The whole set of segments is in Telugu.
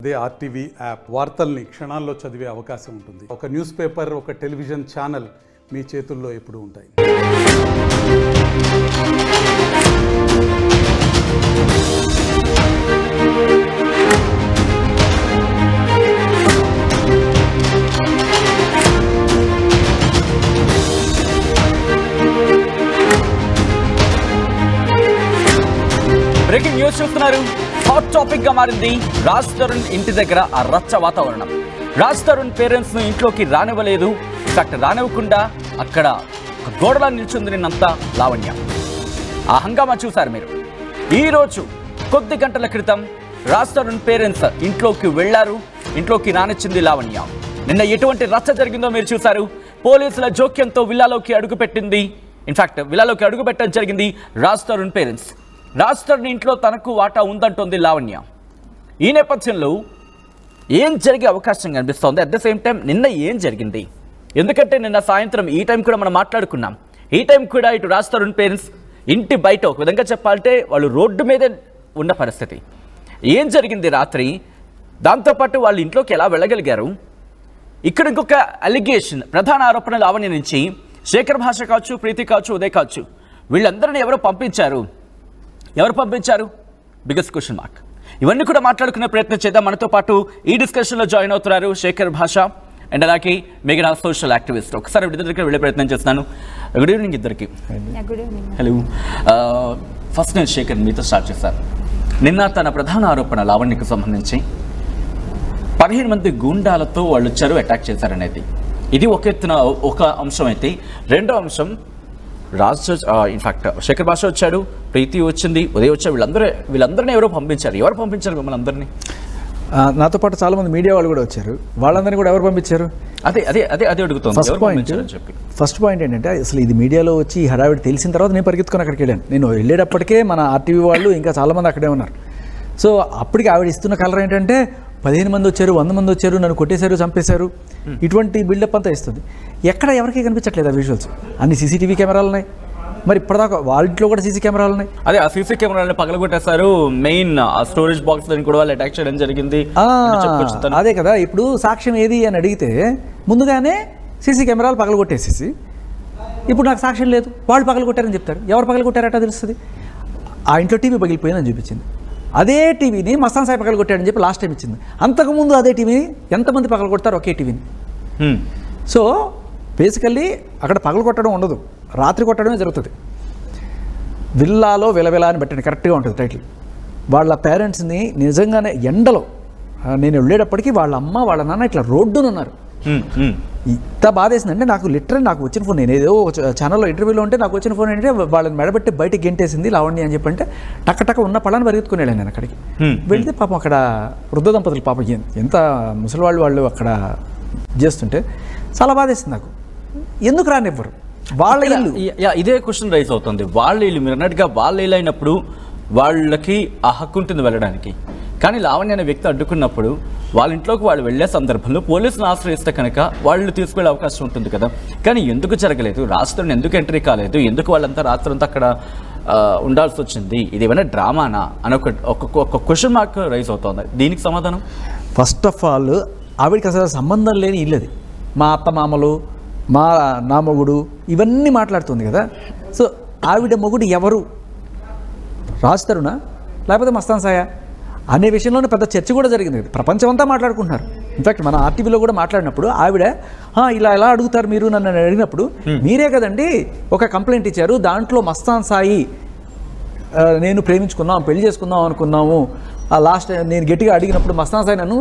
అదే ఆర్టీవీ యాప్ వార్తల్ని క్షణాల్లో చదివే అవకాశం ఉంటుంది. ఒక న్యూస్ పేపర్, ఒక టెలివిజన్ ఛానల్ మీ చేతుల్లో ఎప్పుడూ ఉంటాయి. బ్రేకింగ్ న్యూస్ చూస్తున్నారు. హాట్ టాపిక్ గా మారింది రాజ్ తరుణ్ ఇంటి దగ్గర ఆ రచ్చ వాతావరణం. రాజ్ తరుణ్ పేరెంట్స్ ను ఇంట్లోకి రానివ్వలేదు. రానివ్వకుండా అక్కడ గోడలా నిల్చుంది నిన్నంతా లావణ్య. ఆ హంగామా చూశారు మీరు. ఈ రోజు కొద్ది గంటల క్రితం రాజ్ తరుణ్ పేరెంట్స్ ఇంట్లోకి వెళ్లారు. ఇంట్లోకి రానిచ్చింది లావణ్య. నిన్న ఎటువంటి రచ్చ జరిగిందో మీరు చూశారు. పోలీసుల జోక్యంతో విల్లాలోకి అడుగుపెట్టింది. ఇన్ఫాక్ట్ విల్లాలోకి అడుగుపెట్టడం జరిగింది రాజ్ తరుణ్ పేరెంట్స్. రాజ్ తరుణ్ ఇంట్లో తనకు వాటా ఉందంటోంది లావణ్య. ఈ నేపథ్యంలో ఏం జరిగే అవకాశం కనిపిస్తోంది? అట్ ద సేమ్ టైం నిన్న ఏం జరిగింది? ఎందుకంటే నిన్న సాయంత్రం ఈ టైం కూడా మనం మాట్లాడుకున్నాం. ఈ టైం కూడా ఇటు రాజ్ తరుణ్ పేరెంట్స్ ఇంటి బయట, ఒక విధంగా చెప్పాలంటే వాళ్ళు రోడ్డు మీదే ఉన్న పరిస్థితి. ఏం జరిగింది రాత్రి? దాంతోపాటు వాళ్ళు ఇంట్లోకి ఎలా వెళ్ళగలిగారు? ఇక్కడ ఇంకొక అలిగేషన్, ప్రధాన ఆరోపణ లావణ్య నుంచి శేఖర్ భాష కావచ్చు, ప్రీతి కావచ్చు, ఉదయ్ కావచ్చు, వీళ్ళందరినీ ఎవరు పంపించారు? Biggest question mark. ఇవన్నీ కూడా మాట్లాడుకునే ప్రయత్నం చేద్దాం. మనతో పాటు ఈ డిస్కషన్లో జాయిన్ అవుతున్నారు శేఖర్ భాష అండ్ అలాగే మిగతా సోషల్ యాక్టివిస్ట్. ఒకసారి ఇద్దరి దగ్గర వెళ్ళే ప్రయత్నం చేస్తున్నాను. గుడ్ ఈవినింగ్ ఇద్దరికి. హలో. ఫస్ట్ నేను శేఖర్ మీతో స్టార్ట్ చేస్తాను. నిన్న తన ప్రధాన ఆరోపణ లావణ్యకు సంబంధించి 15 మంది గూండాలతో వాళ్ళు వచ్చారు, అటాక్ చేశారనేది. ఇది ఒక ఎత్తున ఒక అంశం అయితే, రెండో అంశం రాజ్ ఇన్ఫాక్ట్ శేఖర్ భాష వచ్చాడు, ప్రీతి వచ్చింది, ఉదయ్ వచ్చాడు, వీళ్ళందరినీ ఎవరో పంపించారు. ఎవరు పంపించారు మిమ్మల్ని అందరినీ? నాతో పాటు చాలా మంది మీడియా వాళ్ళు కూడా వచ్చారు. వాళ్ళందరినీ కూడా ఎవరు పంపించారు? అదే అడుగుతాను. ఫస్ట్ పాయింట్ ఏంటంటే, అసలు ఇది మీడియాలో వచ్చి హడావిడి తెలిసిన తర్వాత నేను పరిగెత్తుకొని అక్కడికి వెళ్ళాను. నేను వెళ్ళేటప్పటికే మన ఆర్టీవీ వాళ్ళు ఇంకా చాలామంది అక్కడే ఉన్నారు. సో అప్పటికి ఆవిడ ఇస్తున్న కలర్ ఏంటంటే 15 మంది వచ్చారు, 100 మంది వచ్చారు, నన్ను కొట్టేశారు, చంపేశారు, ఇటువంటి బిల్డప్ అంతా ఇస్తుంది. ఎక్కడ ఎవరికి కనిపించట్లేదు ఆ విజువల్స్. అన్ని సీసీటీవీ కెమెరాలు ఉన్నాయి. మరి ఇప్పటిదాకా వాళ్ళ ఇంట్లో కూడా సీసీ కెమెరాలు ఉన్నాయి. అదే ఆ సీసీ కెమెరాలను పగలగొట్టేశారు. మెయిన్ స్టోరేజ్ బాక్స్ దాన్ని కూడా వాళ్ళు అటాక్ చేయడం జరిగింది. అదే కదా. ఇప్పుడు సాక్ష్యం ఏది అని అడిగితే ముందుగానే సీసీ కెమెరాలు పగలగొట్టేసేసి, ఇప్పుడు నాకు సాక్ష్యం లేదు, వాళ్ళు పగలగొట్టారని చెప్తారు. ఎవరు పగలగొట్టారట తెలుస్తుంది. ఆ ఇంట్లో టీవీ పగిలిపోయిందని చూపించింది. అదే టీవీని మస్తాన్ సాయి పగలగొట్టాడని చెప్పి లాస్ట్ టైం ఇచ్చింది. అంతకుముందు అదే టీవీని ఎంతమంది పగలగొడతారు? ఒకే టీవీని. సో బేసికల్లీ అక్కడ పగలగొట్టడం ఉండదు, రాత్రి కొట్టడమే జరుగుతుంది. విల్లాలో విలవిల అని పెట్టండి, కరెక్ట్గా ఉంటుంది టైటిల్. వాళ్ళ పేరెంట్స్ని నిజంగానే ఎండలో నేను వెళ్ళేటప్పటికీ వాళ్ళ అమ్మ వాళ్ళ నాన్న ఇట్లా రోడ్డునున్నారు. ఇంత బాధేసిందంటే నాకు లిటరల్ నాకు వచ్చిన ఫోన్, నేను ఏదో ఛానల్లో ఇంటర్వ్యూలో ఉంటే నాకు వచ్చిన ఫోన్ ఏంటంటే వాళ్ళని మెడబెట్టి బయటకు గెంటేసింది లావణ్య అని చెప్పంటే టక్క ఉన్న పళ్ళని పరిగెత్తుకుని వెళ్ళాను నేను అక్కడికి. వెళితే పాపం అక్కడ వృద్ధ దంపతులు పాపం ఎంత ముసలి వాళ్ళు అక్కడ చేస్తుంటే చాలా బాధేసింది నాకు. ఎందుకు రానివ్వరు? వాళ్ళ ఇల్లు. ఇదే క్వశ్చన్ రైజ్ అవుతుంది. వాళ్ళ ఇల్లు, మీరు అన్నట్టుగా వాళ్ళ ఇల్లు అయినప్పుడు వాళ్ళకి ఆ హక్కు ఉంటుంది వెళ్ళడానికి. కానీ లావణ్య అనే వ్యక్తి అడ్డుకున్నప్పుడు వాళ్ళ ఇంట్లోకి వాళ్ళు వెళ్ళే సందర్భంలో పోలీసులు ఆశ్రయిస్తే కనుక వాళ్ళు తీసుకెళ్లే అవకాశం ఉంటుంది కదా. కానీ ఎందుకు జరగలేదు? రాష్ట్రం ఎందుకు ఎంట్రీ కాలేదు? ఎందుకు వాళ్ళంతా రాత్రంతా అక్కడ ఉండాల్సి వచ్చింది? ఇది ఏమైనా డ్రామానా అని ఒక క్వశ్చన్ మార్క్ రైజ్ అవుతుంది. దీనికి సమాధానం? ఫస్ట్ ఆఫ్ ఆల్ ఆవిడకి అసలు సంబంధం లేని ఇల్లు అది. మా అత్త మామలు, నా మొగుడు, ఇవన్నీ మాట్లాడుతుంది కదా. సో ఆవిడ మొగుడు ఎవరు? రాజ్ తరుణా లేకపోతే మస్తాన్ సాయా అనే విషయంలోనే పెద్ద చర్చ కూడా జరిగింది. ప్రపంచం అంతా మాట్లాడుకుంటున్నారు. ఇన్ఫాక్ట్ మన ఆర్టీవీలో కూడా మాట్లాడినప్పుడు ఆవిడ ఇలా అడుగుతారు మీరు నన్ను అడిగినప్పుడు, మీరే కదండి ఒక కంప్లైంట్ ఇచ్చారు, దాంట్లో మస్తాన్ సాయి నేను ప్రేమించుకున్నాం, పెళ్లి చేసుకుందాం అనుకున్నాము, లాస్ట్ నేను గట్టిగా అడిగినప్పుడు మస్తాన్ సాయి నన్ను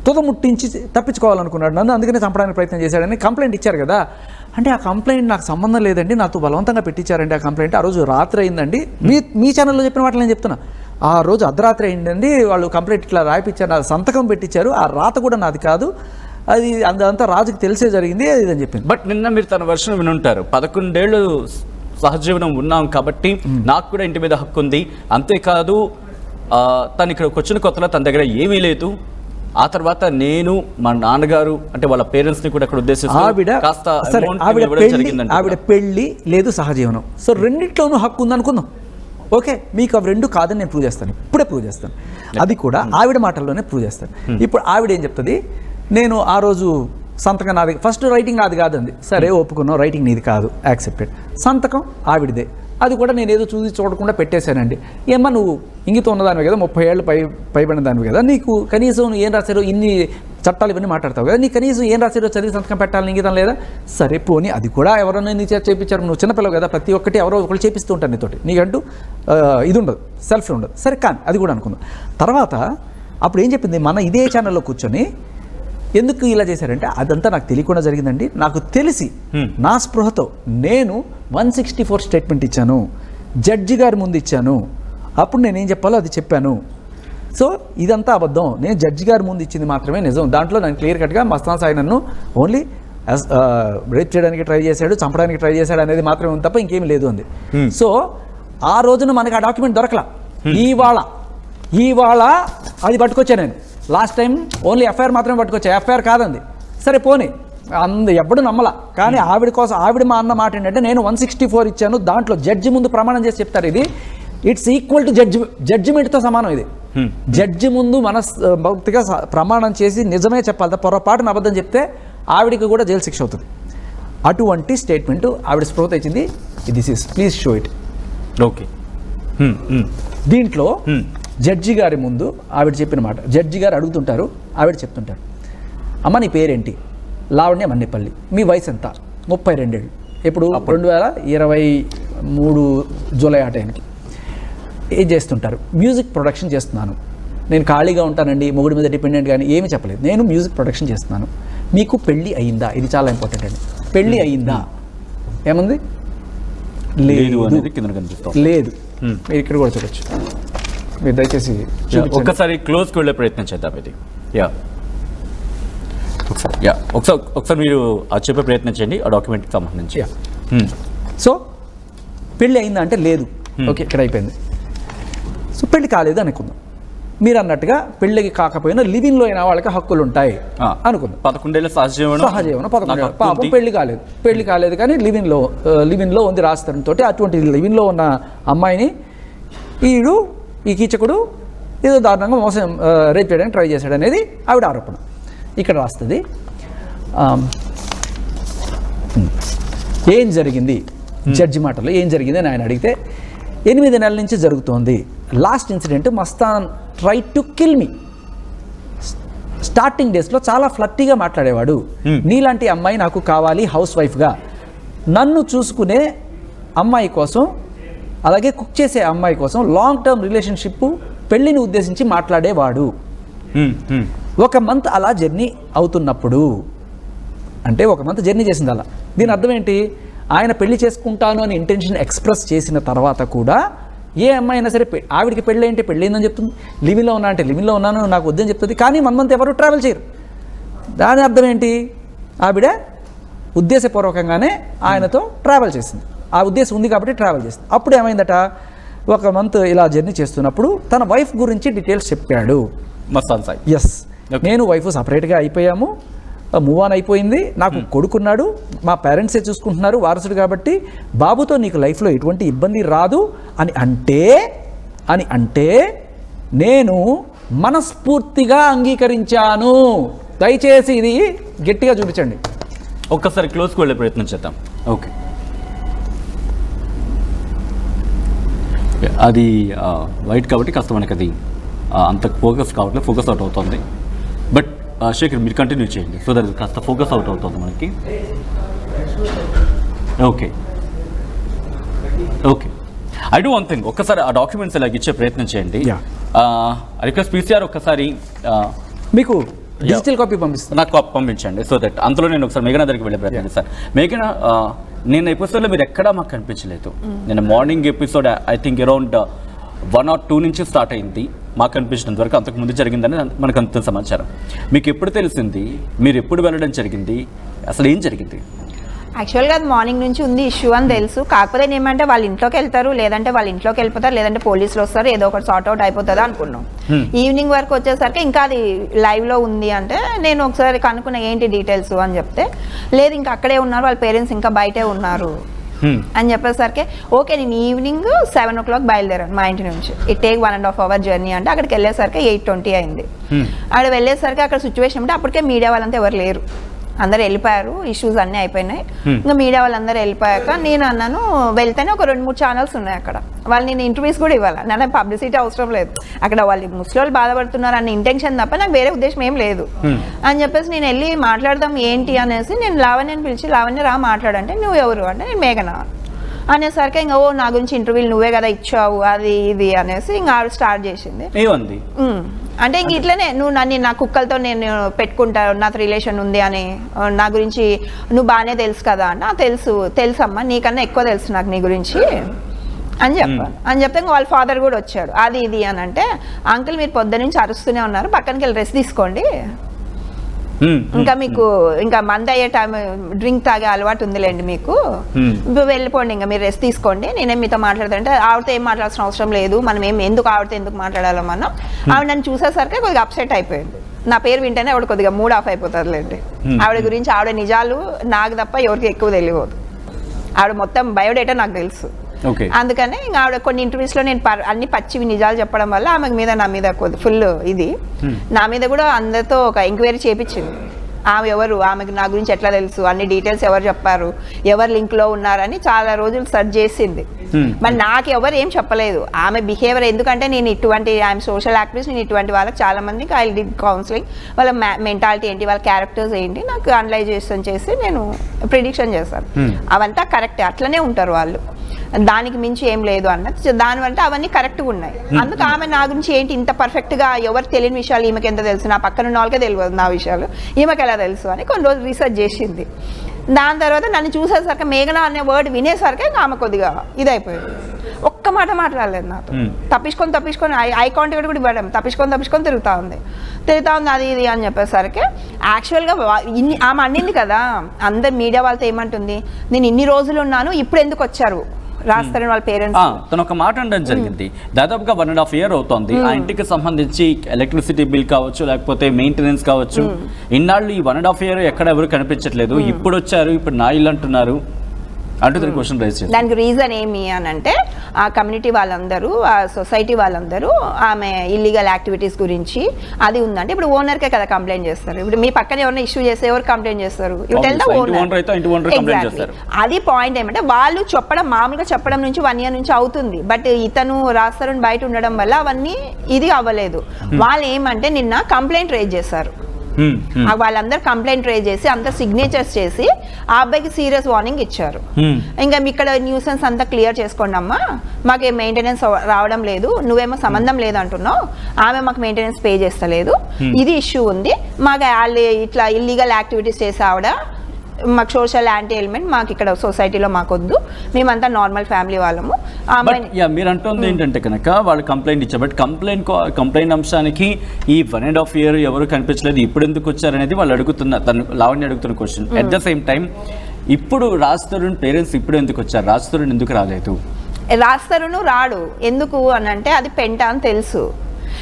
తుదముట్టించి తప్పించుకోవాలనుకున్నాడు, నన్ను అందుకనే చంపడానికి ప్రయత్నం చేశాడని కంప్లైంట్ ఇచ్చారు కదా. అంటే ఆ కంప్లైంట్ నాకు సంబంధం లేదండి, నాతో బలవంతంగా పెట్టించారండి ఆ కంప్లైంట్. ఆ రోజు రాత్రి అయిందండి. మీ ఛానల్లో చెప్పిన వాటిని నేను చెప్తున్నా. ఆ రోజు అర్ధరాత్రి అయిందండి, వాళ్ళు కంప్లైంట్ ఇట్లా రాయిపించారు, నా సంతకం పెట్టించారు, ఆ రాత కూడా నాది కాదు, అది అదంతా రాజుకి తెలిసే జరిగింది అది అని చెప్పింది. బట్ నిన్న మీరు తన వర్షన్ వినుంటారు. 11 ఏళ్ళు సహజీవనం ఉన్నాం కాబట్టి నాకు కూడా ఇంటి మీద హక్కు ఉంది, అంతేకాదు తను ఇక్కడికి వచ్చిన కొత్తలో తన దగ్గర ఏమీ లేదు, ఆ తర్వాత నేను మా నాన్నగారు అంటే వాళ్ళ పేరెంట్స్ ని కూడా అక్కడ ఉద్దేశిస్తూ ఆవిడ పెళ్లి లేదు సహజీవనం. సో రెండిట్లోనూ హక్కు ఉంది అనుకుందాం. ఓకే, మీకు అవి రెండు కాదని నేను ప్రూవ్ చేస్తాను, ఇప్పుడే ప్రూవ్ చేస్తాను. అది కూడా ఆవిడ మాటల్లోనే ప్రూవ్ చేస్తాను. ఇప్పుడు ఆవిడ ఏం చెప్తుంది, నేను ఆ రోజు సంతకం నాది, ఫస్ట్ రైటింగ్ నాది కాదండి, సరే ఒప్పుకున్నావు, రైటింగ్ నీది కాదు, యాక్సెప్టెడ్. సంతకం ఆవిడదే, అది కూడా నేను ఏదో చూసి చూడకుండా పెట్టేశానండి. ఏమ్మా నువ్వు ఇంగితం ఉన్నదానివి కదా, 30 ఏళ్ళు పైబడిన దానివి కదా, నీకు కనీసం ఏం రాశారో, ఇన్ని చట్టాలు ఇవన్నీ మాట్లాడతావు కదా, నీకు కనీసం ఏం రాశారో చదివి సంతకం పెట్టాలని ఇంగితం లేదా? సరే పోనీ అది కూడా ఎవరైనా నీ చేత చేయించారు, నువ్వు చిన్నపిల్లవు కదా, ప్రతి ఒక్కటి ఎవరో ఒకళ్ళు చేపిస్తూ ఉంటారు నీతోటి, నీకంటూ ఇది ఉండదు, సెల్ఫ్ ఉండదు. సరే కానీ అది కూడా అనుకుందాం. తర్వాత అప్పుడు ఏం చెప్పింది, మన ఇదే ఛానల్లో కూర్చొని ఎందుకు ఇలా చేశారంటే, అదంతా నాకు తెలియకుండా జరిగిందండి, నాకు తెలిసి నా స్పృహతో నేను 164 స్టేట్మెంట్ ఇచ్చాను, జడ్జి గారి ముందు ఇచ్చాను, అప్పుడు నేనేం చెప్పాలో అది చెప్పాను. సో ఇదంతా అబద్ధం, నేను జడ్జి గారి ముందు ఇచ్చింది మాత్రమే నిజం. దాంట్లో నేను క్లియర్ కట్గా మస్తాన్ సాయి నన్ను ఓన్లీ రేప్ చేయడానికి ట్రై చేశాడు, చంపడానికి ట్రై చేశాడు అనేది మాత్రమే ఉంది తప్ప ఇంకేమీ లేదు అంది. సో ఆ రోజున మనకి ఆ డాక్యుమెంట్ దొరకలా, ఇవాళ అది పట్టుకొచ్చా నేను. లాస్ట్ టైం ఓన్లీ ఎఫ్ఐఆర్ మాత్రమే పట్టుకొచ్చా, ఎఫ్ఐఆర్ కాదండి. సరే పోనీ ఎప్పుడు నమ్మలా, కానీ ఆవిడ కోసం ఆవిడ మా అన్న మాట ఏంటంటే, నేను 164 ఇచ్చాను, దాంట్లో జడ్జి ముందు ప్రమాణం చేసి చెప్తారు, ఇది ఇట్స్ ఈక్వల్ టు జడ్జిమెంట్తో సమానం. ఇది జడ్జి ముందు మనస్ఫూర్తిగా ప్రమాణం చేసి నిజమే చెప్పాలి, పొరపాటున అబద్ధం చెప్తే ఆవిడికి కూడా జైలు శిక్ష అవుతుంది. అటువంటి స్టేట్మెంట్ ఆవిడ స్పృహత ఇచ్చింది. This is please show it. Okay, దీంట్లో జడ్జి గారి ముందు ఆవిడ చెప్పిన మాట, జడ్జి గారు అడుగుతుంటారు, ఆవిడ చెప్తుంటారు, అమ్మ నీ పేరేంటి? లావణ్య మన్నేపల్లి. మీ వయసు ఎంత? 32 ఏళ్ళు. ఎప్పుడు 2023 జూలై ఆ టైంకి. ఏం చేస్తుంటారు? మ్యూజిక్ ప్రొడక్షన్ చేస్తున్నాను. నేను ఖాళీగా ఉంటానండి, మొగుడి మీద డిపెండెంట్ కానీ ఏమీ చెప్పలేదు, నేను మ్యూజిక్ ప్రొడక్షన్ చేస్తున్నాను. మీకు పెళ్ళి అయ్యిందా? ఇది చాలా ఇంపార్టెంట్ అండి. పెళ్ళి అయ్యిందా? ఏముంది? లేదు. లేదు. మీరు ఇక్కడ కూడా చూడొచ్చు, మీరు దయచేసి ఒక్కసారి క్లోజ్కి వెళ్ళే ప్రయత్నం చేద్దాం. ఇది ఒకసారి మీరు చెప్పే ప్రయత్నం చేయండి ఆ డాక్యుమెంట్కి సంబంధించి. సో పెళ్ళి అయిందా అంటే లేదు. ఓకే, ఇక్కడ అయిపోయింది. సో పెళ్ళి కాలేదు అనుకుందాం. మీరు అన్నట్టుగా పెళ్ళికి కాకపోయినా లివింగ్లో అయిన వాళ్ళకి హక్కులు ఉంటాయి అనుకుందాం. 11 ఏళ్ళ సహజీవనం 11 పాపం పెళ్లి కాలేదు కానీ లివిన్లో ఉంది రాస్తారంతో. అటువంటి లివిన్లో ఉన్న అమ్మాయిని ఈ కీచకుడు ఏదో దారుణంగా మోసం రేప్ చేయడానికి ట్రై చేశాడు అనేది ఆవిడ ఆరోపణ. ఇక్కడ రాస్తుంది ఏం జరిగింది, జడ్జి మాటలో ఏం జరిగింది అని ఆయన అడిగితే, 8 నెలల నుంచి జరుగుతోంది. Last incident Mastan try to kill me. Starting డేస్లో చాలా ఫ్లట్టీగా మాట్లాడేవాడు, నీలాంటి అమ్మాయి నాకు కావాలి హౌస్ వైఫ్గా, నన్ను చూసుకునే అమ్మాయి కోసం, అలాగే కుక్ చేసే అమ్మాయి కోసం లాంగ్ టర్మ్ రిలేషన్షిప్ పెళ్ళిని ఉద్దేశించి మాట్లాడేవాడు. 1 మంత్ అలా జర్నీ అవుతున్నప్పుడు, అంటే 1 మంత్ జర్నీ చేసింది అలా. దీని అర్థం ఏంటి? ఆయన పెళ్లి చేసుకుంటాను అని ఇంటెన్షన్ ఎక్స్ప్రెస్ చేసిన తర్వాత కూడా ఏ అమ్మాయి అయినా సరే ఆవిడికి పెళ్ళి అంటే పెళ్ళయిందని చెప్తుంది, లివింగ్లో ఉన్నా అంటే లివింగ్లో ఉన్నాను నాకు వద్దని చెప్తుంది. కానీ 1 మంత్ ఎవరు ట్రావెల్ చేయరు. దాని అర్థం ఏంటి? ఆవిడ ఉద్దేశపూర్వకంగానే ఆయనతో ట్రావెల్ చేసింది. ఆ ఉద్దేశం ఉంది కాబట్టి ట్రావెల్ చేసింది. అప్పుడు ఏమైందట, 1 మంత్ ఇలా జర్నీ చేస్తున్నప్పుడు తన వైఫ్ గురించి డీటెయిల్స్ చెప్పాడు మస్తాన్ సాయి. ఎస్, నేను వైఫ్ సపరేట్గా అయిపోయాము, మూవ్ ఆన్ అయిపోయింది, నాకు కొడుకున్నాడు, మా పేరెంట్సే చూసుకుంటున్నారు వారసుడు కాబట్టి, బాబుతో నీకు లైఫ్లో ఎటువంటి ఇబ్బంది రాదు అని అంటే నేను మనస్ఫూర్తిగా అంగీకరించాను. దయచేసి ఇది గట్టిగా చూపించండి. ఒక్కసారి క్లోజ్కి వెళ్ళే ప్రయత్నం చేద్దాం. ఓకే, అది వైట్ కాబట్టి కాస్త మనకి అది అంత ఫోకస్ కావట్లేదు, ఫోకస్ అవుట్ అవుతుంది. బట్ శేఖర్ మీరు కంటిన్యూ చేయండి, సో దట్ కాస్త ఫోకస్ అవుట్ అవుతుంది మనకి. Okay I do one thing, ఒక్కసారి ఆ డాక్యుమెంట్స్ ఇలాగ ఇచ్చే ప్రయత్నం చేయండి. రిక్వెస్ట్ పీసీఆర్ ఒక్కసారి మీకు డిజిటల్ కాపీ పంపిస్తాను, నాకు పంపించండి, సో దట్ అందులో నేను ఒకసారి మేఘనా దగ్గరికి వెళ్ళే ప్రయత్నం చేస్తాను. మేఘనా, నేను ఎపిసోడ్లో మీరు ఎక్కడా మాకు కనిపించలేదు. నేను morning episode I think around 1 or 2 నుంచి స్టార్ట్ అయింది, మాకు కనిపించినంత వరకు అంతకుముందు జరిగిందని మనకు అంత సమాచారం. మీకు ఎప్పుడు తెలిసింది, మీరు ఎప్పుడు వెళ్ళడం జరిగింది, అసలు ఏం జరిగింది? యాక్చువల్గా అది మార్నింగ్ నుంచి ఉంది ఇష్యూ అని తెలుసు. కాకపోతే ఏమంటే వాళ్ళ ఇంట్లోకి వెళ్తారు, లేదంటే వాళ్ళ ఇంట్లోకి వెళ్ళిపోతారు, లేదంటే పోలీసులు వస్తారు, ఏదో ఒకటి సార్ట్ అవుట్ అయిపోతుంది అనుకున్నాం. ఈవినింగ్ వరకు వచ్చేసరికి ఇంకా అది లైవ్లో ఉంది అంటే నేను ఒకసారి కనుక్కున్న ఏంటి డీటెయిల్స్ అని చెప్తే, లేదు ఇంకా అక్కడే ఉన్నారు, వాళ్ళ పేరెంట్స్ ఇంకా బయటే ఉన్నారు అని చెప్పేసరికి ఓకే నేను ఈవినింగ్ 7 o'clock బయలుదేరాను మా ఇంటి నుంచి. ఇట్ టేక్ 1.5 hour జర్నీ అంటే అక్కడికి వెళ్ళేసరికి 8:20 అయింది. అక్కడ వెళ్ళేసరికి అక్కడ సిచ్యువేషన్ అంటే అప్పటికే మీడియా వాళ్ళంతా ఎవరు లేరు, అందరు వెళ్ళిపోయారు, ఇష్యూస్ అన్నీ అయిపోయినాయి. ఇంకా మీడియా వాళ్ళందరూ వెళ్ళిపోయాక నేను అన్నాను వెళ్తేనే ఒక 2-3 ఛానల్స్ ఉన్నాయి అక్కడ, వాళ్ళు నేను ఇంటర్వ్యూస్ కూడా ఇవ్వాలి, నాకు పబ్లిసిటీ అవసరం లేదు, అక్కడ వాళ్ళు ముసలి వాళ్ళు బాధపడుతున్నారు అన్న ఇంటెన్షన్ తప్ప నాకు వేరే ఉద్దేశం ఏం లేదు అని చెప్పేసి నేను వెళ్ళి మాట్లాడదాం ఏంటి అనేసి నేను లావణ్యని పిలిచి లావణ్య రా మాట్లాడంటే నువ్వు ఎవరు అంటే నేను మేఘన అనేసరికి ఇంకా ఓ నా గురించి ఇంటర్వ్యూలు నువ్వే కదా ఇచ్చావు అది ఇది అనేసి ఇంకా ఆవిడ స్టార్ట్ చేసింది. అంటే ఇంక ఇట్లనే నువ్వు నన్ను నా కుక్కలతో నేను పెట్టుకుంటా నాతో రిలేషన్ ఉంది అని నా గురించి నువ్వు బాగానే తెలుసు కదా అన్న తెలుసమ్మా నీకన్నా ఎక్కువ తెలుసు నాకు నీ గురించి అని చెప్పాను. అని చెప్తే ఇంకా వాళ్ళ ఫాదర్ కూడా వచ్చాడు అది ఇది అని అంటే అంకుల్ మీరు పొద్దు నుంచి అరుస్తూనే ఉన్నారు, పక్కనకి వెళ్ళి రెస్ట్ తీసుకోండి, ఇంకా మీకు ఇంకా మంది అయ్యే టైం డ్రింక్ తాగే అలవాటు ఉందిలేండి మీకు, వెళ్ళిపోండి ఇంకా మీరు రెస్ట్ తీసుకోండి, నేనేం మీతో మాట్లాడుతుంటే ఆవిడతో ఏం మాట్లాడాల్సిన అవసరం లేదు, మనం ఆవిడతో ఎందుకు మాట్లాడాలో మనం. ఆవిడ నన్ను చూసేసరికి కొద్దిగా అప్సెట్ అయిపోయింది, నా పేరు వింటేనే ఆవిడ కొద్దిగా మూడ్ ఆఫ్ అయిపోతుందిలేండి, ఆవిడ గురించి ఆవిడ నిజాలు నాకు తప్ప ఎవరికి ఎక్కువ తెలియదు, ఆవిడ మొత్తం బయోడేటా నాకు తెలుసు. అందుకని ఇంకా ఆవిడ కొన్ని ఇంటర్వ్యూస్లో నేను అన్ని పచ్చివి నిజాలు చెప్పడం వల్ల ఆమె మీద నా మీద ఫుల్ ఇది నా మీద కూడా అందరితో ఒక ఎంక్వైరీ చేయించింది, ఆమె ఎవరు, ఆమెకు నా గురించి ఎట్లా తెలుసు, అన్ని డీటెయిల్స్ ఎవరు చెప్పారు, ఎవరు లింక్లో ఉన్నారని చాలా రోజులు సెర్చ్ చేసింది. మరి నాకు ఎవరు ఏం చెప్పలేదు ఆమె బిహేవియర్, ఎందుకంటే నేను ఇటువంటి ఐఎమ్ సోషల్ యాక్టివిస్ట్, నేను ఇటువంటి వాళ్ళకి చాలా మందికి ఐ డిడ్ కౌన్సిలింగ్, వాళ్ళ మెంటాలిటీ ఏంటి, వాళ్ళ క్యారెక్టర్స్ ఏంటి నాకు అనలైజేషన్ చేసి నేను ప్రిడిక్షన్ చేశాను, అవంతా కరెక్టే అట్లనే ఉంటారు వాళ్ళు, దానికి మించి ఏం లేదు అన్నది దానివంటే అవన్నీ కరెక్ట్గా ఉన్నాయి. అందుకు ఆమె నా గురించి ఏంటి ఇంత పర్ఫెక్ట్గా ఎవరు తెలియని విషయాలు ఈమెకి ఎంత తెలుసు, నా పక్కన ఉన్న వాళ్ళకే తెలియదు నా విషయాలు ఈమెకి ఎలా తెలుసు అని కొన్ని రోజులు రీసెర్చ్ చేసింది. దాని తర్వాత నన్ను చూసేసరికి మేఘన అనే వర్డ్ వినేసరికి ఆమె కొద్దిగా ఇదైపోయింది, ఒక్క మాట మాట్లాడలేదు నాతో, తప్పించుకొని ఐ కాంటాక్ట్ కూడా ఇవ్వడం తప్పించుకొని తిరుగుతూ ఉంది అది ఇది అని చెప్పేసరికి యాక్చువల్గా ఆమె అన్నింది కదా అందరు మీడియా వాళ్ళతో ఏమంటుంది నేను ఇన్ని రోజులు ఉన్నాను ఇప్పుడు ఎందుకు వచ్చారు రాజ్-తరుణ్ వాళ్ళ పేరెంట్స్. తను ఒక మాట అనడం జరిగింది, దాదాపుగా 1.5 year అవుతోంది ఆ ఇంటికి సంబంధించి ఎలక్ట్రిసిటీ బిల్ కావచ్చు లేకపోతే మెయింటెనెన్స్ కావచ్చు, ఇన్నాళ్ళు ఈ 1.5 year ఎక్కడ ఎవరు కనిపించట్లేదు, ఇప్పుడు వచ్చారు ఇప్పుడు నా ఇల్లు అంటున్నారు అంటూ క్వశ్చన్ రైజ్ చేశారు. దానికి రీజన్ ఏమి అని అంటే ఆ కమ్యూనిటీ వాళ్ళందరూ ఆ సొసైటీ వాళ్ళందరూ ఆమె ఇల్లీగల్ యాక్టివిటీస్ గురించి అది ఉందంటే ఇప్పుడు ఓనర్కే కదా కంప్లైంట్ చేస్తారు, ఇప్పుడు మీ పక్కన ఎవరైనా ఇష్యూ చేస్తే ఎవరు కంప్లైంట్ చేస్తారు, అది పాయింట్ ఏమంటే వాళ్ళు మామూలుగా చెప్పడం నుంచి 1 year నుంచి అవుతుంది, బట్ ఇతను రాజ్-తరుణ్ బయట ఉండడం వల్ల అవన్నీ ఇది అవ్వలేదు. వాళ్ళు ఏమంటే నిన్న కంప్లైంట్ రైజ్ చేశారు, వాళ్ళందరూ కంప్లైంట్ రేజ్ చేసి అంత సిగ్నేచర్స్ చేసి ఆ అబ్బాయికి సీరియస్ వార్నింగ్ ఇచ్చారు, ఇంకా ఇక్కడ న్యూసెన్స్ అంతా క్లియర్ చేసుకోండి అమ్మా, మాకు మెయింటెనెన్స్ రావడం లేదు, నువ్వేమో సంబంధం లేదు అంటున్నావు, ఆమె మాకు మెయింటెనెన్స్ పే చేస్తలేదు, ఇది ఇష్యూ ఉంది, మాకు వాళ్ళు ఇట్లా ఇల్లీగల్ యాక్టివిటీస్ చేసి ఆవిడ మాకు సోషల్ యాంటీ ఎలిమెంట్ మాకు ఇక్కడ సొసైటీలో మాకొద్దు, మేమంతా నార్మల్ ఫ్యామిలీ వాళ్ళము. మీరు అంటుంది ఏంటంటే కనుక వాళ్ళు కంప్లైంట్ ఇచ్చారు, బట్ కంప్లైంట్ అంశానికి ఈ 1.5 year ఎవరు కనిపించలేదు ఇప్పుడు ఎందుకు వచ్చారనేది వాళ్ళు లావణ్య అడుగుతున్న question. At the same time ఇప్పుడు రాజ్-తరుణ్ పేరెంట్స్ ఇప్పుడు ఎందుకు వచ్చారు, రాజ్-తరుణ్ ఎందుకు రాలేదు? రాజ్-తరుణ్ రాడు ఎందుకు అని అంటే అది పెంట అని తెలుసు,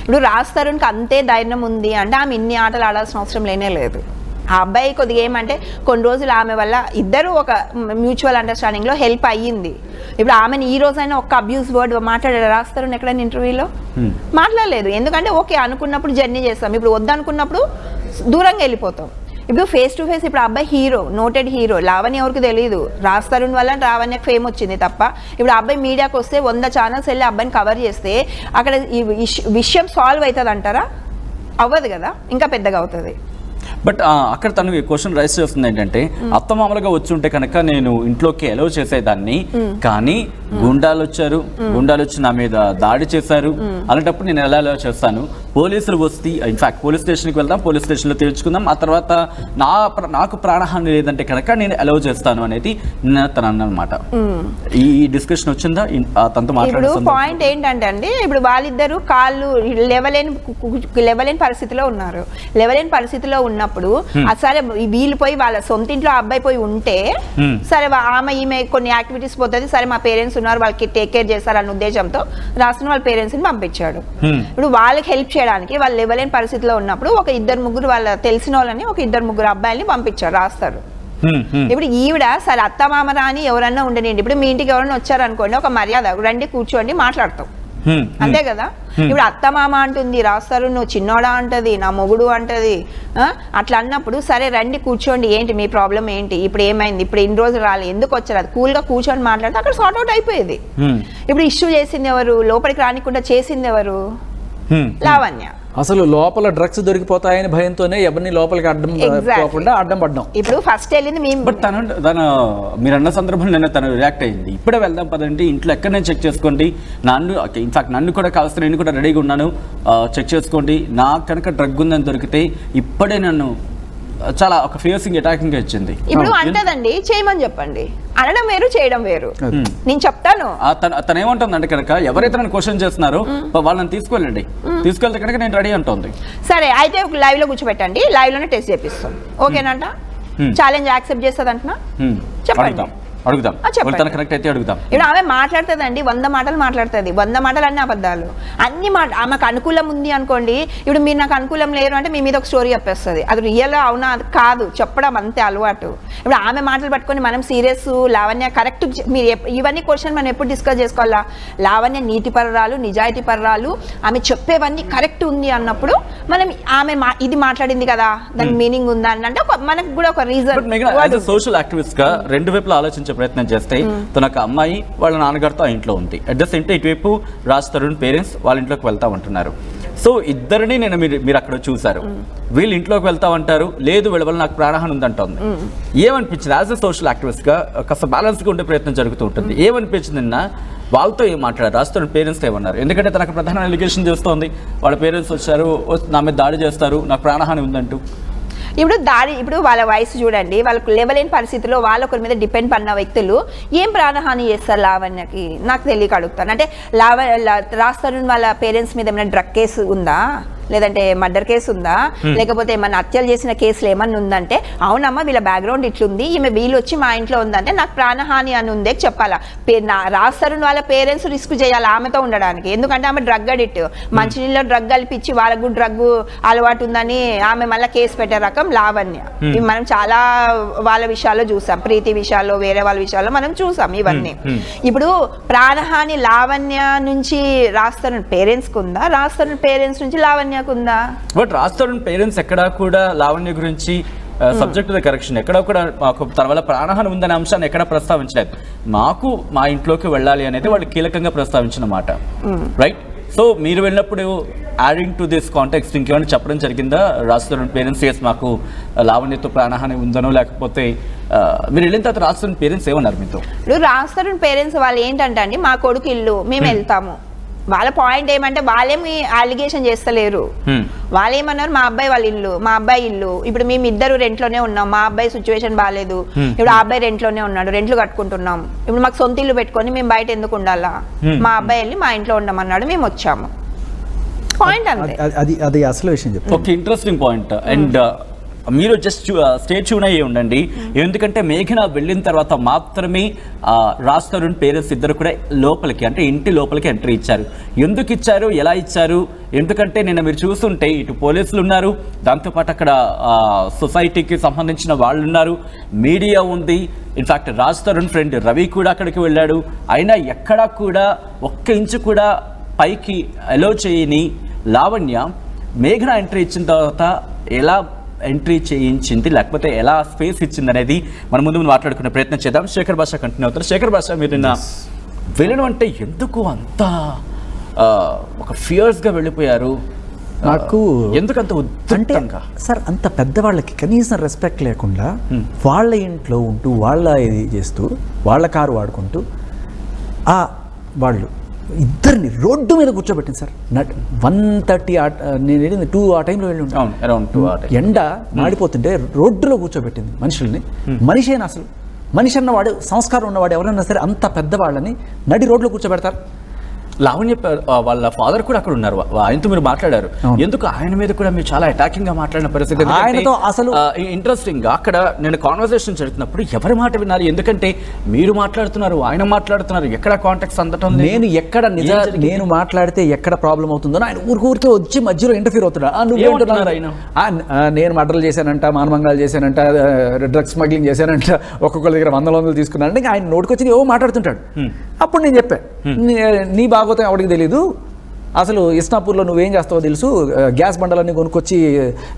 ఇప్పుడు రాజ్-తరుణ్కి అంతే ధైర్యం ఉంది అంటే ఆమె ఇన్ని ఆటలు ఆడాల్సిన అవసరం లేనే లేదు. ఆ అబ్బాయి కొద్దిగా ఏమంటే కొన్ని రోజులు ఆమె వల్ల ఇద్దరు ఒక మ్యూచువల్ అండర్స్టాండింగ్లో హెల్ప్ అయ్యింది. ఇప్పుడు ఆమెను ఈ రోజైనా ఒక్క అబ్యూస్ వర్డ్ మాట్లాడారు రాజ్-తరుణ్ ఎక్కడైనా ఇంటర్వ్యూలో మాట్లాడలేదు, ఎందుకంటే ఓకే అనుకున్నప్పుడు జర్నీ చేస్తాం, ఇప్పుడు వద్దనుకున్నప్పుడు దూరంగా వెళ్ళిపోతాం. ఇప్పుడు ఫేస్ టు ఫేస్ ఇప్పుడు అబ్బాయి హీరో, నోటెడ్ హీరో, లావణ్య ఎవరికి తెలియదు, రాజ్-తరుణ్ వల్ల లావణ్యకు ఫేమ్ వచ్చింది తప్ప ఇప్పుడు అబ్బాయి మీడియాకి వస్తే 100 ఛానల్స్ వెళ్ళి అబ్బాయిని కవర్ చేస్తే అక్కడ ఈ విషయం సాల్వ్ అవుతుంది అంటారా? అవ్వదు కదా, ఇంకా పెద్దగా అవుతుంది. బట్ అక్కడ తను క్వశ్చన్ రైజ్ చేస్తుంది ఏంటంటే అత్తమామలుగా వచ్చి ఉంటే కనుక నేను ఇంట్లోకి అలౌ చేసేదాన్ని, కానీ గుండాలు వచ్చి నా మీద దాడి చేశారు, అలాంటప్పుడు నేను ఎలా అలౌ చేస్తాను, పోలీసులు వస్తే ఇన్ఫాక్ట్ పోలీస్ స్టేషన్కి వెళ్దాం, పోలీస్ స్టేషన్లో తేల్చుకుందాం, ఆ తర్వాత నాకు ప్రాణహాని లేదంటే కనుక నేను అలౌ చేస్తాను అనేది తను అన్నమాట. ఈ డిస్కషన్ వచ్చిందా తనతో మాట్లాడే పాయింట్ ఏంటంటే అండి ఇప్పుడు వాళ్ళిద్దరు కాళ్ళు లేవలేని పరిస్థితిలో ఉన్నారు, లేవలేని పరిస్థితిలో ఉన్నప్పుడు సరే వీళ్ళు పోయి వాళ్ళ సొంత ఇంట్లో అబ్బాయి పోయి ఉంటే సరే ఈమె కొన్ని యాక్టివిటీస్ పోతుంది, సరే మా పేరెంట్స్ ఉన్నారు వాళ్ళకి టేక్ కేర్ చేస్తారు అన్న ఉద్దేశంతో రాసిన వాళ్ళ పేరెంట్స్ ని పంపించాడు. ఇప్పుడు వాళ్ళకి హెల్ప్ చేయడానికి వాళ్ళు లేవలేని పరిస్థితిలో ఉన్నప్పుడు ఒక 2-3 వాళ్ళ తెలిసిన వాళ్ళని ఒక 2-3 అబ్బాయిల్ని పంపించారు రాస్తారు. ఇప్పుడు ఈవిడ సరే అత్తమామరా అని ఎవరన్నా ఉండనండి, ఇప్పుడు మీ ఇంటికి ఎవరైనా వచ్చారనుకోండి, ఒక మర్యాద రండి కూర్చోండి మాట్లాడతాం, అంతే కదా. ఇప్పుడు అత్తమామ అంటుంది, రాస్తారు నువ్వు చిన్నోడా అంటది, నా మొగుడు అంటది, అట్లా అన్నప్పుడు సరే రండి కూర్చోండి, ఏంటి మీ ప్రాబ్లం ఏంటి, ఇప్పుడు ఏమైంది, ఇప్పుడు ఇన్ని రోజులు రాలి ఎందుకు వచ్చారు, అది కూల్గా కూర్చొని మాట్లాడితే అక్కడ సార్ట్ అవుట్ అయిపోయేది. ఇప్పుడు ఇష్యూ చేసింది ఎవరు, లోపలికి రానికుండా చేసింది ఎవరు, లావణ్య. అసలు లోపల డ్రగ్స్ దొరికిపోతాయని భయంతోనే ఎవరిని లోపలికి అడ్డం పడ్డాం. ఇప్పుడు ఫస్ట్ వెళ్ళింది మేము. బట్ తను మీరు అన్న సందర్భంలో నిన్న తను రియాక్ట్ అయింది, ఇప్పుడే వెళ్దాం పదండి, ఇంట్లో ఎక్కడ నేను చెక్ చేసుకోండి, ఇన్ఫాక్ట్ నన్ను కూడా కావలసిన, నేను కూడా రెడీగా ఉన్నాను, చెక్ చేసుకోండి, నాకు కనుక డ్రగ్ ఉందని దొరికితే ఇప్పుడే నన్ను చాలా ఒక ఫేసింగ్ అటాకింగ్ ఇచ్చింది. ఇప్పుడు అంటదండి చేయమని చెప్పండి, అనడం వేరు చేయడం వేరు. నేను చెప్తాను తను ఏమంటుందంటే కనుక ఎవరైతే నన్ను క్వశ్చన్ చేస్తున్నారో వాళ్ళని తీసుకెళ్ళండి, తీసుకెళ్తే కనుక నేను రెడీ అంటుంది. సరే అయితే లైవ్ లో కూర్చోబెట్టండి, లైవ్ లోనే టెస్ట్ చేపిస్తాం, ఓకేనంట. ఛాలెంజ్ యాక్సెప్ట్ చేస్తుంది అంటున్నా, చెప్పండి, అడుగుదాం, కరెక్ట్ అయితే అడుగుదాం. ఇప్పుడు ఆమె మాట్లాడుతుందండి, 100 మాటలు మాట్లాడుతుంది, 100 మాటలు అన్ని అబద్ధాలు, అన్ని ఆమెకు అనుకూలం ఉంది అనుకోండి, ఇప్పుడు మీరు నాకు అనుకూలం లేరు అంటే మీ మీద ఒక స్టోరీ చెప్పేస్తుంది, అది రియల్ అవునా కాదు చెప్పడం అంతే అలవాటు. ఇప్పుడు ఆమె మాటలు పట్టుకొని మనం సీరియస్, లావణ్య కరెక్ట్, మీరు ఇవన్నీ క్వశ్చన్ మనం ఎప్పుడు డిస్కస్ చేసుకోవాలా, లావణ్య నీతి పర్రాలు, నిజాయితీ పర్రాలు, ఆమె చెప్పేవన్నీ కరెక్ట్ ఉంది అన్నప్పుడు మనం ఆమె ఇది మాట్లాడింది కదా దానికి మీనింగ్ ఉందా అని అంటే మనకు కూడా ఒక రీజన్. సోషల్ యాక్టివిస్ట్ గా రెండు వైపులా ఆలోచించే ప్రయత్నం చేస్తే తన ఒక అమ్మాయి వాళ్ళ నాన్నగారితో ఆ ఇంట్లో ఉంది, అట్ ద సేమ్ టైం ఇటువైపు రాజ్ తరుణ్ పేరెంట్స్ వాళ్ళ ఇంట్లోకి వెళ్తామంటున్నారు. సో ఇద్దరిని నేను మీరు అక్కడ చూసారు, వీళ్ళు ఇంట్లోకి వెళ్తామంటారు, లేదు వీళ్ళ వల్ల నాకు ప్రాణహాని ఉందంటుంది. ఏమనిపించింది యాజ్ ఎ సోషల్ యాక్టివిస్ట్ గా కాస్త బ్యాలెన్స్ గా ఉండే ప్రయత్నం జరుగుతూ ఉంటుంది, ఏమనిపించింది నిన్న వాళ్ళతో ఏం మాట్లాడారు, రాజ్ తరుణ్ పేరెంట్స్ ఏమన్నారు? ఎందుకంటే తనకు ప్రధాన ఎలిగేషన్ చేస్తోంది, వాళ్ళ పేరెంట్స్ వచ్చారు నా మీద దాడి చేస్తారు, నాకు ప్రాణహాని ఉందంటూ. ఇప్పుడు వాళ్ళ వయసు చూడండి, వాళ్ళకు లేవలేని పరిస్థితిలో వాళ్ళొకరి మీద డిపెండ్ పడిన వ్యక్తులు ఏం ప్రాణహాని చేస్తారు లావణ్యకి, నాకు తెలియక అడుగుతాను. అంటే రాజ్ తరుణ్ వాళ్ళ పేరెంట్స్ మీద ఏమైనా డ్రగ్ కేసు ఉందా, లేదంటే మర్డర్ కేసు ఉందా, లేకపోతే ఏమన్నా హత్యలు చేసిన కేసులు ఏమన్నా ఉందంటే, అవునమ్మా వీళ్ళ బ్యాక్గ్రౌండ్ ఇట్లుంది, ఈమె వీళ్ళు వచ్చి మా ఇంట్లో ఉందంటే నాకు ప్రాణహాని అని ఉందే చెప్పాలా. రాజ్ తరుణ్ వాళ్ళ పేరెంట్స్ రిస్క్ చేయాలి ఆమెతో ఉండడానికి, ఎందుకంటే ఆమె డ్రగ్ అడిక్ట్, మంచినీళ్ళలో డ్రగ్ కలిపించి వాళ్ళకు డ్రగ్ అలవాటు ఉందని ఆమె మళ్ళీ కేసు పెట్టే రకం లావణ్య. ఇవి మనం చాలా వాళ్ళ విషయాల్లో చూసాం, ప్రీతి విషయాల్లో, వేరే వాళ్ళ విషయాల్లో మనం చూసాం ఇవన్నీ. ఇప్పుడు ప్రాణహాని లావణ్య నుంచి రాజ్ తరుణ్ పేరెంట్స్ కు ఉందా, రాజ్ తరుణ్ పేరెంట్స్ నుంచి లావణ్య ఉందా? బట్ రాజ్ తరుణ్ పేరెంట్స్ ఎక్కడా కూడా లావణ్య గురించి సబ్జెక్ట్ ద కరెక్షన్ ఎక్కడ కూడా మాకు తన వల్ల ప్రాణహాని ఉందనే అంశాన్ని ఎక్కడ ప్రస్తావించలేదు, మాకు మా ఇంట్లోకి వెళ్ళాలి అనేది వాళ్ళు కీలకంగా ప్రస్తావించిన మాట, రైట్? సో మీరు వెళ్ళినప్పుడు యాడింగ్ టు దిస్ కాంటెక్స్ట్ ఇంకేమైనా చెప్పడం జరిగిందా రాజ్ తరుణ్ పేరెంట్స్, ఎస్ మాకు లావణ్యతో ప్రాణహాని ఉందనో, లేకపోతే మీరు వెళ్ళిన తర్వాత రాజ్ తరుణ్ పేరెంట్స్ ఏమన్నారు మీతో? ఇప్పుడు రాజ్ తరుణ్ పేరెంట్స్ వాళ్ళు ఏంటంటే అండి, మా కొడుకు ఇల్లు మేము వెళ్తాము, వాళ్ళ పాయింట్ ఏమంటే వాళ్ళేమి అలిగేషన్ చేస్తలేరు, వాళ్ళేమన్నారు మా అబ్బాయి వాళ్ళ ఇల్లు, మా అబ్బాయి ఇల్లు, ఇప్పుడు మేము ఇద్దరు రెంట్లోనే ఉన్నాం, మా అబ్బాయి సిచ్యువేషన్ బాగాలేదు, ఇప్పుడు ఆ అబ్బాయి రెంట్లోనే ఉన్నాడు, రెంట్లు కట్టుకుంటున్నాం, ఇప్పుడు మాకు సొంత ఇల్లు పెట్టుకొని మేము బయట ఎందుకు ఉండాలా, మా అబ్బాయి వెళ్ళి మా ఇంట్లో ఉండమన్నాడు, మేము వచ్చాము, పాయింట్ అంతే. అది అసలు విషయం చెప్పు. ఒక ఇంట్రెస్టింగ్ పాయింట్. అండ్ మీరు జస్ట్ స్టే ట్యూన్ అయ్యి ఉండండి, ఎందుకంటే మేఘన వెళ్ళిన తర్వాత మాత్రమే రాజ్ తరుణ్ పేరెంట్స్ ఇద్దరు కూడా లోపలికి, అంటే ఇంటి లోపలికి ఎంట్రీ ఇచ్చారు. ఎందుకు ఇచ్చారు, ఎలా ఇచ్చారు, ఎందుకంటే నిన్న మీరు చూస్తుంటే ఇటు పోలీసులు ఉన్నారు, దాంతోపాటు అక్కడ సొసైటీకి సంబంధించిన వాళ్ళు ఉన్నారు, మీడియా ఉంది, ఇన్ఫాక్ట్ రాజ్ తరుణ్ ఫ్రెండ్ రవి కూడా అక్కడికి వెళ్ళాడు, అయినా ఎక్కడా కూడా ఒక్క ఇంచు కూడా పైకి అలో చేయని లావణ్య మేఘన ఎంట్రీ ఇచ్చిన తర్వాత ఎలా ఎంట్రీ చేయించింది, లేకపోతే ఎలా స్పేస్ ఇచ్చింది అనేది మనం ముందు మాట్లాడుకునే ప్రయత్నం చేద్దాం. శేఖర్ భాష కంటిన్యూ అవుతారు. శేఖర్ భాష, మీరు నిన్న వెళ్ళడం అంటే ఎందుకు అంత ఒక ఫియర్స్గా వెళ్ళిపోయారు, నాకు ఎందుకంత ఉద్దంగా? సార్ అంత పెద్దవాళ్ళకి కనీసం రెస్పెక్ట్ లేకుండా వాళ్ళ ఇంట్లో ఉంటూ వాళ్ళ ఇది చేస్తూ వాళ్ళ కారు వాడుకుంటూ వాళ్ళు ఇద్దరిని రోడ్డు మీద కూర్చోబెట్టింది సార్. 1:30 నేను వెళ్ళింది 2 ఆ టైంలో వెళ్ళి ఉంటాను, అరౌండ్ 2 ఎండ మాడిపోతుంటే రోడ్డులో కూర్చోబెట్టింది మనుషుల్ని. మనిషి అయినా అసలు మనిషి అన్నవాడు, సంస్కారం ఉన్నవాడు ఎవరైనా సరే అంత పెద్దవాళ్ళని నడి రోడ్లో కూర్చోబెడతారు. లావణ్య వాళ్ళ ఫాదర్ కూడా అక్కడ ఉన్నారు, ఆయనతో మీరు మాట్లాడారు. ఎందుకు ఆయన మీద కూడా మీరు చాలా అటాకింగ్ గా మాట్లాడిన పరిస్థితి? ఆయనతో అసలు ఇంట్రెస్టింగ్ గా అక్కడ నేను కాన్వర్సేషన్ జరుగుతున్నప్పుడు ఎవరి మాట వినాలి? ఎందుకంటే మీరు మాట్లాడుతున్నారు, ఆయన మాట్లాడుతున్నారు, ఎక్కడ కాంటాక్ట్స్ అందటం, నేను ఎక్కడ నేను మాట్లాడితే ఎక్కడ ప్రాబ్లం అవుతుందో ఆయన ఊరికే వచ్చి మధ్యలో ఇంటర్ఫీర్ అవుతున్నాడు. నేను మర్డర్లు చేశానంట, మానమంగాలు చేశానంట, డ్రగ్స్ స్మగ్లింగ్ చేశానంట, ఒక్కొక్కరి దగ్గర 100 తీసుకున్నానంటే ఆయన నోటికొచ్చి ఏవో మాట్లాడుతుంటాడు. అప్పుడు నేను చెప్పాను, నీ భాగవతం ఎవరికి తెలీదు, అసలు ఇస్నాపూర్లో నువ్వేం చేస్తావో తెలుసు, గ్యాస్ బండలన్నీ కొనుక్కొచ్చి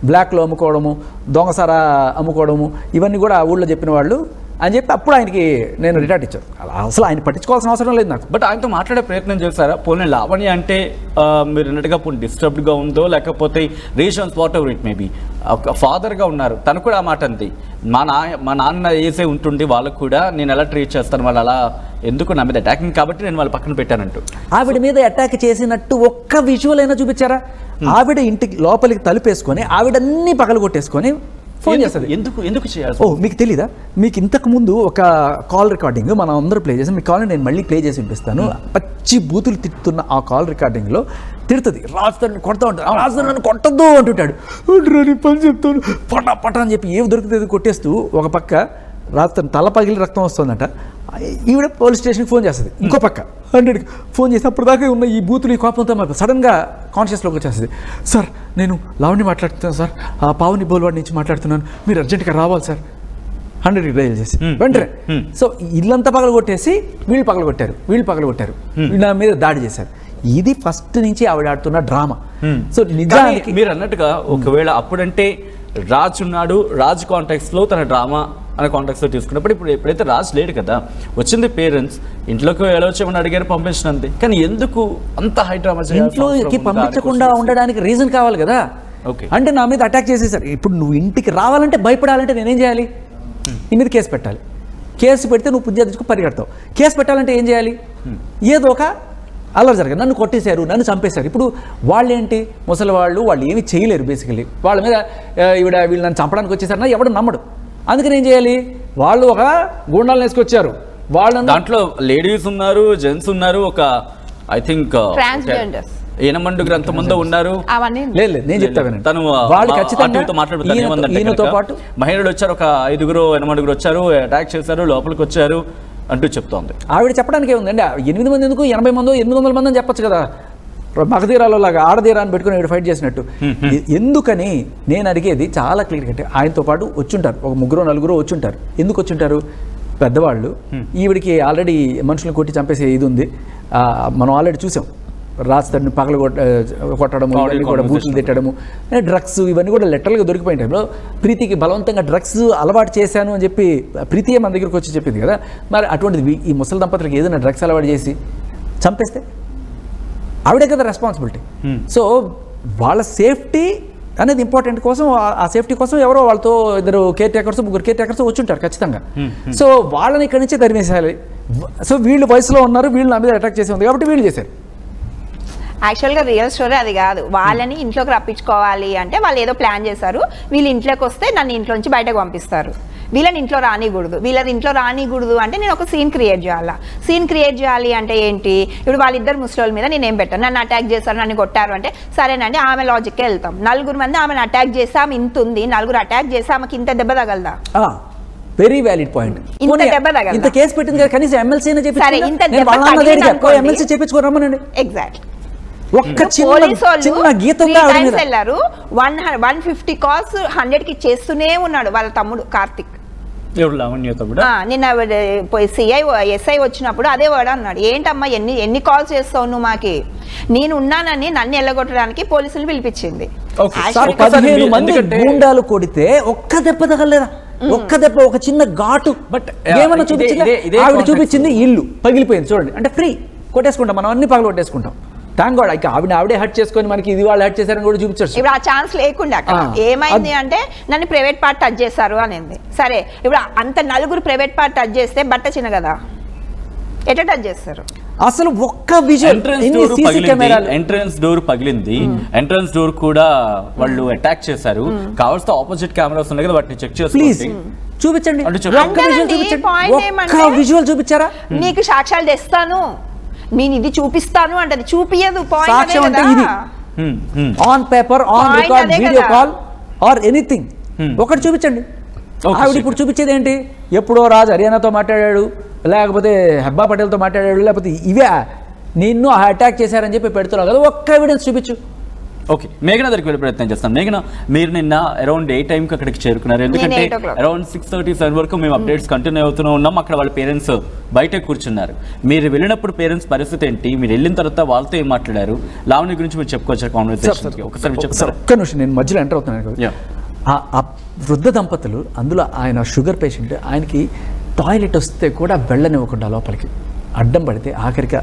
బ్లాక్లో అమ్ముకోవడము, దొంగసారా అమ్ముకోవడము, ఇవన్నీ కూడా ఆ ఊళ్ళో చెప్పిన వాళ్ళు అని చెప్పి అప్పుడు ఆయనకి నేను రిటార్ట్ ఇచ్చాను. అసలు ఆయన పట్టించుకోవాల్సిన అవసరం లేదు నాకు. బట్ ఆయనతో మాట్లాడే ప్రయత్నం చేశారా? పోనీ లావణ్య అంటే మీరు అన్నట్టుగా పోనీ డిస్టర్బ్డ్గా ఉందో, లేకపోతే reasons what ever it maybe, ఒక ఫాదర్గా ఉన్నారు, తను కూడా ఆ మాట అంది, మా నాన్న వేసే ఉంటుంది వాళ్ళకు కూడా నేను ఎలా ట్రీట్ చేస్తాను, వాళ్ళు అలా ఎందుకు నా మీద అటాకింగ్ కాబట్టి నేను వాళ్ళ పక్కన పెట్టానంటూ. ఆవిడ మీద అటాక్ చేసినట్టు ఒక్క విజువల్ అయినా చూపించారా? ఆవిడ ఇంటికి లోపలికి తలుపేసుకొని ఆవిడన్నీ పగలు కొట్టేసుకొని ఫోన్ చేస్తుంది. ఎందుకు చేయాలి? ఓ మీకు తెలీదా? మీకు ఇంతకు ముందు ఒక కాల్ రికార్డింగ్ మనం అందరూ ప్లే చేసాం, మీ కాల్ నేను మళ్ళీ ప్లే చేసి వినిపిస్తాను. పచ్చి బూతులు తిట్టుతున్న ఆ కాల్ రికార్డింగ్లో తిడుతుంది, రాజధాని కొడతా ఉంటాడు, రాజధాని నన్ను కొట్టద్దు అంటుంటాడు, పని చెప్తాను పట అని చెప్పి ఏవి దొరికితే కొట్టేస్తూ ఒక పక్క రాజధాని తల పగిలి రక్తం వస్తుందంట. ఈవిడ పోలీస్ స్టేషన్కి ఫోన్ చేస్తుంది, ఇంకో పక్క 100కి ఫోన్ చేసి అప్పుడు దాకా ఉన్న ఈ బూతులు ఈ కోపంతో సడన్గా కాన్షియస్లోకి వచ్చేస్తుంది. సార్ నేను లావణ్య మాట్లాడుతున్నాను సార్, ఆ పావుని బోల్వాడి నుంచి మాట్లాడుతున్నాను, మీరు అర్జెంట్గా రావాలి సార్, 100కి డయల్ చేసి వెంటనే. సో ఇల్లంతా పగలు కొట్టేసి వీళ్ళు పగలు కొట్టారు, నా మీద దాడి చేశారు. ఇది ఫస్ట్ నుంచి ఆవిడ ఆడుతున్న డ్రామా. సో నిజానికి మీరు అన్నట్టుగా ఒకవేళ అప్పుడంటే రాజ్ ఉన్నాడు, రాజ్ కాంటాక్ట్స్లో తన డ్రామా అనే కాంటాక్ట్స్లో తీసుకున్నప్పుడు ఇప్పుడు ఎప్పుడైతే రాజ్ లేడు కదా, వచ్చింది పేరెంట్స్, ఇంట్లోకి వెళ్ళవచ్చేమని అడిగారు, పంపించినంది. కానీ ఎందుకు అంత హై డ్రామా? ఇంట్లోకి పంపించకుండా ఉండడానికి రీజన్ కావాలి కదా. అంటే నా మీద అటాక్ చేసేసారు. ఇప్పుడు నువ్వు ఇంటికి రావాలంటే భయపడాలంటే నేనేం చేయాలి? నీ మీద కేసు పెట్టాలి. కేసు పెడితే నువ్వు పుంజా తెచ్చుకు పరిగెడతావు. కేసు పెట్టాలంటే ఏం చేయాలి? ఏదో ఒక అల్లరి జరగదు, నన్ను కొట్టేశారు, నన్ను చంపేశారు. ఇప్పుడు వాళ్ళేంటి ముసలి వాళ్ళు ఏమీ చేయలేరు బేసికలీ. వాళ్ళ మీద వీళ్ళు నన్ను చంపడానికి వచ్చేసారన్నా ఎవడు నమ్మడు. అందుకని ఏం చేయాలి? వాళ్ళు ఒక గూండాలను వేసుకొచ్చారు, వాళ్ళని దాంట్లో లేడీస్ ఉన్నారు, జెంట్స్ ఉన్నారు, ఒక ఐ థింక్ ఏనమండు గ్రంథమందో ఉన్నారు. లేదు నేను చెప్తాను, తను వాళ్ళు ఖచ్చితంగా ఈయనతో పాటు మహిళలు వచ్చారు, ఒక 5 8 వచ్చారు, అటాక్ చేశారు, లోపలికి వచ్చారు అంటూ చెప్తోంది. ఆవిడ చెప్పడానికి ఏముందండి? 8 మంది ఎందుకు, 80 మందో 800 మంది అని చెప్పచ్చు కదా. మగధీరాలో లాగా ఆడధీరాన్ని పెట్టుకుని వీడు ఫైట్ చేసినట్టు. ఎందుకని నేను అడిగేది చాలా క్లియర్. అంటే ఆయనతో పాటు వచ్చుంటారు, ఒక 3 4 వచ్చుంటారు. ఎందుకు వచ్చుంటారు? పెద్దవాళ్ళు. ఈవిడికి ఆల్రెడీ మనుషులను కొట్టి చంపేసే ఇది ఉంది, మనం ఆల్రెడీ చూసాం. రాజధాని పగల కొట్టడము, ఇవన్నీ కూడా బూతులు తిట్టడము, డ్రగ్స్ ఇవన్నీ కూడా లెటర్లుగా దొరికిపోయిన టైంలో ప్రీతికి బలవంతంగా డ్రగ్స్ అలవాటు చేశాను అని చెప్పి ప్రీతియే మన దగ్గరికి వచ్చి చెప్పింది కదా. మరి అటువంటిది ఈ ముసలి దంపతులకు ఏదైనా డ్రగ్స్ అలవాటు చేసి చంపేస్తే ఆవిడే కదా రెస్పాన్సిబిలిటీ. సో వాళ్ళ సేఫ్టీ అనేది ఇంపార్టెంట్ కోసం, ఆ సేఫ్టీ కోసం ఎవరో వాళ్ళతో 2 కేర్ టేకర్స్ 3 కేర్ టేకర్స్ వచ్చుంటారు ఖచ్చితంగా. సో వాళ్ళని ఇక్కడి నుంచే తరిమేసేయాలి. సో వీళ్ళు వయసులో ఉన్నారు, వీళ్ళు నా మీద అటాక్ చేసి ఉంది కాబట్టి వీళ్ళు చేశారు. యాక్చువల్గా రియల్ స్టోరీ అది కాదు. వాళ్ళని ఇంట్లోకి రప్పించుకోవాలి అంటే వాళ్ళు ఏదో ప్లాన్ చేశారు, వీళ్ళు ఇంట్లోకి వస్తే నన్ను ఇంట్లో నుంచి బయటకు పంపిస్తారు, వీళ్ళని ఇంట్లో రానికూడదు అంటే నేను ఒక సీన్ క్రియేట్ చేయాలి అంటే ఏంటి? ఇప్పుడు వాళ్ళిద్దరు ముసలి మీద నేను ఏం పెట్టాను, నన్ను అటాక్ చేశారు, నన్ను కొట్టారు అంటే సరేనండి, ఆమె లాజిక్కే వెళ్తాం. 4 మంది ఆమెను అటాక్ చేసి ఆమె ఇంత ఉంది, 4 అటాక్ చేసి ఆమెకి ఇంత దెబ్బ తగలదా? Very valid point. ఇంత దెబ్బ తగలదా? ఇంత కేసు పెట్టింది కదా, కనీసం ఎమ్మెల్సీ చెప్పించుకోరమ్మనండి. ఎగ్జాక్ట్. ఒక్క చిన్న గీతం వెళ్ళారు, 150 కాల్స్ 100కి చేస్తూనే ఉన్నాడు వాళ్ళ తమ్ముడు కార్తిక్. నిన్న ఎస్ఐ వచ్చినప్పుడు అదే వర్డ్ అన్నాడు, ఏంటమ్మా ఎన్ని కాల్స్ చేస్తావు నువ్వు మాకి? నేను ఉన్నానని నన్ను ఎల్లగొట్టడానికి పోలీసులు పిలిపించింది. 15 మంది గూండాలు కొడితే ఒక్క దెబ్బ తగలేదా? ఒక్క దెబ్బ, ఒక చిన్న ఘాటు. బట్ ఏమన్నా చూపించింది? ఆవిడ చూపించింది ఇల్లు పగిలిపోయింది చూడండి. అంటే ఫ్రీ కొట్టేసుకుంటాం మనం, అన్ని పగలు కొట్టేసుకుంటాం. థ్యాంక్ గాడ్ ఇక ఆవిడే హర్ట్ చేసుకొని మనకి ఇది వాళ్ళు హర్ట్ చేశారని కూడా చూపించారు. ఇప్పుడు ఆ ఛాన్స్ లేకుండా ఏమైంది అంటే నన్ను ప్రైవేట్ పార్ట్ టచ్ చేశారు అనింది. సరే ఇప్పుడు అంత 4 ప్రైవేట్ పార్ట్ టచ్ చేస్తే బట్ట చిన్న కదా, ఎట్లా టచ్ చేస్తారు? అసలు ఒక్క విజువల్ ఎంట్రన్స్ డోర్ పగిలింది, ఎంట్రన్స్ డోర్ కూడా వాళ్ళు అటాక్ చేశారు. కావాల్సిన ఆపోజిట్ కెమెరాస్ ఉన్నాయి కదా, వాటిని చెక్ చేసి ప్లీజ్ చూపించండి. ఒక్క విజువల్ చూపించారా? నీకు సాక్ష్యాలు తెస్తాను, నేను ఇది చూపిస్తాను అంటది, చూపియదు. పాయింట్ సాక్ష్యం అంటే ఇది on paper, on Point record, అదే వీడియో కదా. కాల్ ఆర్ ఎనీథింగ్ ఒకటి చూపించండి. ఆవిడ ఇప్పుడు చూపించేది ఏంటి? ఎప్పుడో రాజు హర్యానాతో మాట్లాడాడు, లేకపోతే హెబ్బా పటేల్తో మాట్లాడాడు, లేకపోతే ఇవే నిన్ను అటాక్ చేశారని చెప్పి పెడుతున్నావు కదా, ఒక్క ఎవిడెన్స్ చూపించు. ఓకే, మేఘన దగ్గరికి వెళ్ళే ప్రయత్నం చేస్తాం. మేఘన, మీరు నిన్న అరౌండ్ 8 టైంకి అక్కడికి చేరుకున్నారు. ఎందుకంటే 8 o'clock. అరౌండ్ 6:37 వరకు మేము అప్డేట్స్ కంటిన్యూ అవుతూనే ఉన్నాం. అక్కడ వాళ్ళ పేరెంట్స్ బయట కూర్చున్నారు. మీరు వెళ్ళినప్పుడు పేరెంట్స్ పరిస్థితి ఏంటి? మీరు వెళ్ళిన తర్వాత వాళ్ళతో ఏం మాట్లాడారు? లావణ్య గురించి మీరు చెప్పుకోవచ్చు కాన్వర్సేషన్ ఒకసారి చెప్తారా? ఒక్క నిమిషం, నేను మధ్యలో ఎంటర్ అవుతున్నాను కదా. Yeah. ఆ వృద్ధ దంపతులు, అందులో ఆయన షుగర్ పేషెంట్, ఆయనకి టాయిలెట్ వస్తే కూడా వెళ్ళనివ్వకుండా లోపలికి అడ్డం పడితే ఆఖరికి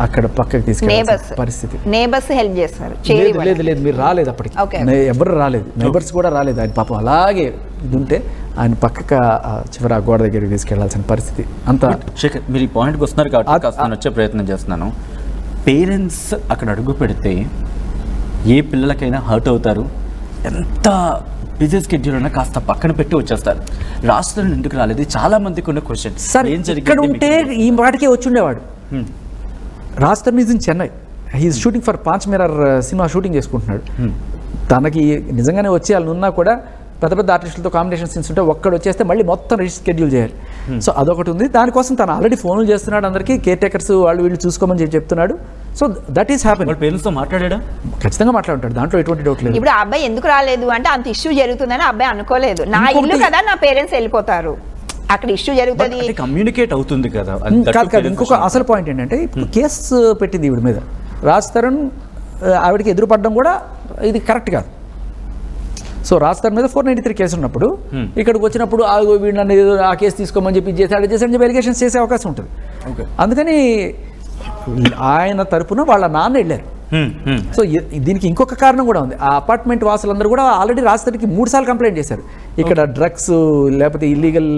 అక్కడ పక్కకి తీసుకెళ్ళే పరిస్థితి. నేబర్స్ హెల్ప్ చేస్తారు. లేదు లేదు, మీరు రాలేదు అప్పటికి, Okay. ఎవరు రాలేదు, నైబర్స్ కూడా రాలేదు. ఆయన పాపం అలాగే ఇది ఉంటే ఆయన పక్కకు చివరి ఆ గోడ దగ్గరికి తీసుకెళ్లాల్సిన పరిస్థితి అంతా. శేఖర్, మీరు ఈ పాయింట్కి వస్తున్నారు కాబట్టి కాస్త నేను వచ్చే ప్రయత్నం చేస్తున్నాను. పేరెంట్స్ అక్కడ అడుగు పెడితే ఏ పిల్లలకైనా హర్ట్ అవుతారు. ఎంత బిజీ స్కెడ్యూల్ ఉన్నా కాస్త పక్కన పెట్టి వచ్చేస్తారు. రాష్ట్రం ఎందుకు రాలేదు? చాలా మందికి ఉన్న క్వశ్చన్. సార్ ఇక్కడ ఉంటే ఈ వాటికే వచ్చి ఉండేవాడు. Raj is in Chennai, he's shooting for Panch Mirror cinema shooting చేసుకుంటున్నాడు. తనకి నిజంగానే వచ్చేయాలని ఉన్నా కూడా పెద్ద పెద్ద ఆర్టిస్టులతో కాంబినేషన్ సీన్స్ ఉంటే ఒక్కడు వచ్చేస్తే మళ్ళీ మొత్తం రీషెడ్యూల్ చేయాలి. సో అదొకటి ఉంది. దానికోసం తను ఆల్రెడీ ఫోన్లు చేస్తున్నాడు అందరికీ, కేర్ టేకర్స్ వాళ్ళు వీళ్ళు చూసుకోమని చెప్పి చెప్తున్నాడు. So that is happening. పేరెంట్స్తో మాట్లాడా? ఖచ్చితంగా మాట్లాడుతాడు, దాంట్లో ఎటువంటి డౌట్ లేదు. ఇప్పుడు ఆ అబ్బాయి ఎందుకు రాలేదు అంటే అంత ఇష్యూ జరుగుతుందని ఆ అబ్బాయి అనుకోలేదు. నా ఇల్లు కదా, నా పేరెంట్స్ వెళ్ళిపోతారు, అక్కడ ఇష్యూ జరుగుతుంది, కమ్యూనికేట్ అవుతుంది కదా. కాదు కాదు, ఇంకొక అసలు పాయింట్ ఏంటంటే ఇప్పుడు కేసు పెట్టింది ఈవిడ మీద రాజ్ తరుణ్, ఆవిడకి ఎదురుపడడం కూడా ఇది కరెక్ట్ కాదు. సో రాజ్ తరుణ్ మీద 493 కేసు ఉన్నప్పుడు ఇక్కడికి వచ్చినప్పుడు వీళ్ళని ఆ కేసు తీసుకోమని చెప్పి చేశాడు చెప్పి ఎలిగేషన్స్ చేసే అవకాశం ఉంటుంది. అందుకని ఆయన తరపున వాళ్ళ నాన్న వెళ్ళారు. సో దీనికి ఇంకొక కారణం కూడా ఉంది. ఆ అపార్ట్మెంట్ వాసులందరూ కూడా ఆల్రెడీ రాజధానికి 3 సార్లు కంప్లైంట్ చేశారు. ఇక్కడ డ్రగ్స్ లేకపోతే ఇల్లీగల్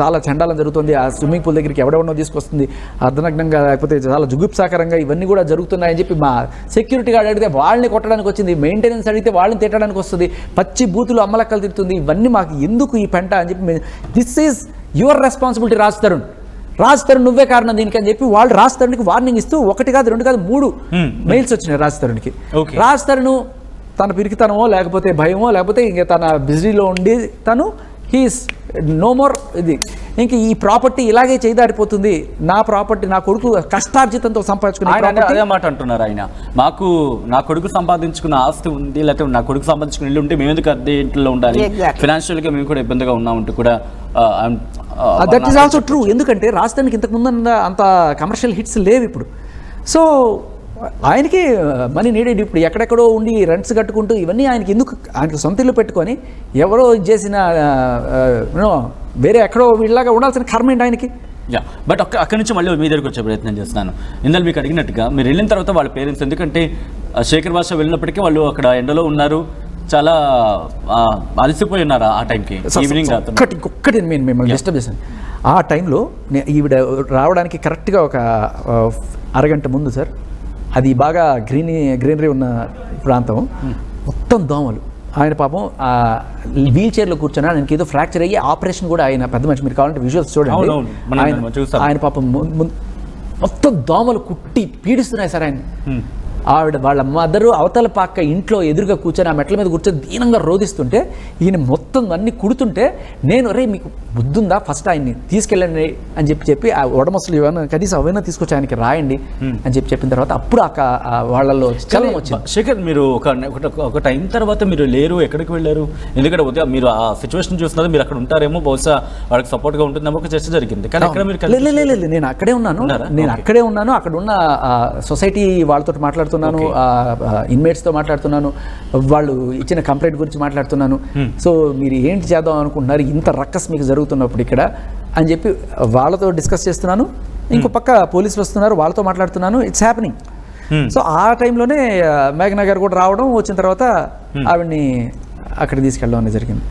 చాలా చండాలం జరుగుతుంది, ఆ స్విమ్మింగ్ పూల్ దగ్గరికి ఎవడెవడో తీసుకొస్తుంది అర్ధనగ్నంగా, లేకపోతే చాలా జుగుప్సాకరంగా ఇవన్నీ కూడా జరుగుతున్నాయని చెప్పి మా సెక్యూరిటీ గార్డ్ అడిగితే వాళ్ళని కొట్టడానికి వచ్చింది, మెయింటెనెన్స్ అడిగితే వాళ్ళని తిట్టడానికి వస్తుంది, పచ్చి బూతులు అమ్మలక్కలు తిరుగుతుంది, ఇవన్నీ మాకు ఎందుకు ఈ పెంట అని చెప్పి, this is your responsibility Raj Tarun, Raj Tarun నువ్వే కారణం దీనికి అని చెప్పి వాళ్ళు రాజ్ తరుణ్కి వార్నింగ్ ఇస్తూ 1 కాదు 2 కాదు 3 మెయిల్స్ వచ్చినాయి రాజ్ తరుణ్కి. రాజ్ తరుణ్ తన పిరికితనమో లేకపోతే భయమో లేకపోతే ఇంక తన బిజీలో ఉండి తను హీస్ నో మోర్ ఇది, ఇంక ఈ ప్రాపర్టీ ఇలాగే చేయదాడిపోతుంది, నా ప్రాపర్టీ నా కొడుకు కష్టార్జితంతో సంపాదించుకునే అదే మాట అంటున్నారు ఆయన. మాకు నా కొడుకు సంపాదించుకున్న ఆస్తి ఉంది, లేకపోతే నా కొడుకు సంపాదించుకున్న ఇల్లు ఉంటే మేము ఎందుకు అద్దె ఇంట్లో ఉండాలి, ఫైనాన్షియల్గా మేము కూడా ఇబ్బందిగా ఉన్నామంటూ కూడా. That is also true. ఎందుకంటే రాజధానికి ఇంతకుముందు అంత కమర్షియల్ హిట్స్ లేవు ఇప్పుడు. సో ఆయనకి మనీ నీడెడ్. ఇప్పుడు ఎక్కడెక్కడో ఉండి రెంట్స్ కట్టుకుంటూ ఇవన్నీ ఆయనకి ఎందుకు, ఆయనకి సొంత ఇల్లు పెట్టుకొని ఎవరో చేసిన వేరే ఎక్కడో వీళ్ళలాగా ఉండాల్సిన కర్మ ఏంటి ఆయనకి. యా, బట్ అక్కడి నుంచి మళ్ళీ మీ దగ్గరికి వచ్చే ప్రయత్నం చేస్తున్నాను. ఇందులో మీకు అడిగినట్టుగా మీరు వెళ్ళిన తర్వాత వాళ్ళ పేరెంట్స్, ఎందుకంటే శేఖర్ భాష వెళ్ళినప్పటికీ వాళ్ళు అక్కడ ఎండలో ఉన్నారు, చాలా అలసిపోయి ఉన్నారు ఆ టైంకి, ఈవినింగ్. ఒక్కటి నేను మిమ్మల్ని డిస్టర్బ్ చేశాను. ఆ టైంలో ఈవిడ రావడానికి కరెక్ట్గా ఒక అరగంట ముందు సార్, అది బాగా గ్రీనరీ ఉన్న ప్రాంతం, మొత్తం దోమలు. ఆయన పాపం వీల్ చైర్లో కూర్చొని ఆయనకి ఏదో ఫ్రాక్చర్ అయ్యి ఆపరేషన్ కూడా ఆయన పెద్ద మనిషి, మీరు కావాలంటే విజువల్స్ చూడండి. ఆయన పాపం మొత్తం దోమలు కుట్టి పీడిస్తున్నాయి సార్ ఆయన. ఆవిడ వాళ్ళ మదరు అవతల పక్క ఇంట్లో ఎదురుగా కూర్చొని ఆ మెట్ల మీద కూర్చొని దీనంగా రోధిస్తుంటే ఈయన మొత్తం అన్ని కుడుతుంటే నేను రే మీకు బుద్ధుందా, ఫస్ట్ ఆయన్ని తీసుకెళ్ళండి అని చెప్పి ఆ వడమసలు ఏమైనా కనీసం అవైనా తీసుకొచ్చి ఆయనకి రాయండి అని చెప్పిన తర్వాత అప్పుడు వాళ్ళలో చలనం వచ్చింది. శేఖర్, మీరు ఒక టైం తర్వాత మీరు లేరు, ఎక్కడికి వెళ్ళారు? ఎందుకంటే ఉదయం మీరు ఆ సిచ్యువేషన్ చూస్తున్నారు, మీరు అక్కడ ఉంటారేమో, బహుశా వాళ్ళకి సపోర్ట్గా ఉంటుందేమో ఒక చర్చ జరిగింది. కానీ అక్కడ మీరు నేను అక్కడే ఉన్నాను. అక్కడ ఉన్న సొసైటీ వాళ్ళతో మాట్లాడుతున్నాను, ఇన్మేట్స్తో మాట్లాడుతున్నాను, వాళ్ళు ఇచ్చిన కంప్లైంట్ గురించి మాట్లాడుతున్నాను. సో మీరు ఏంటి చేద్దాం అనుకుంటున్నారు, ఇంత రక్కస్ మీకు జరుగుతున్నప్పుడు ఇక్కడ అని చెప్పి వాళ్ళతో డిస్కస్ చేస్తున్నాను. ఇంకో పక్క పోలీసులు వస్తున్నారు, వాళ్ళతో మాట్లాడుతున్నాను. It's happening. సో ఆ టైంలోనే మేఘనా గారు కూడా రావడం, వచ్చిన తర్వాత ఆవిడ్ని అక్కడ తీసుకెళ్ళడం అనేది జరిగింది.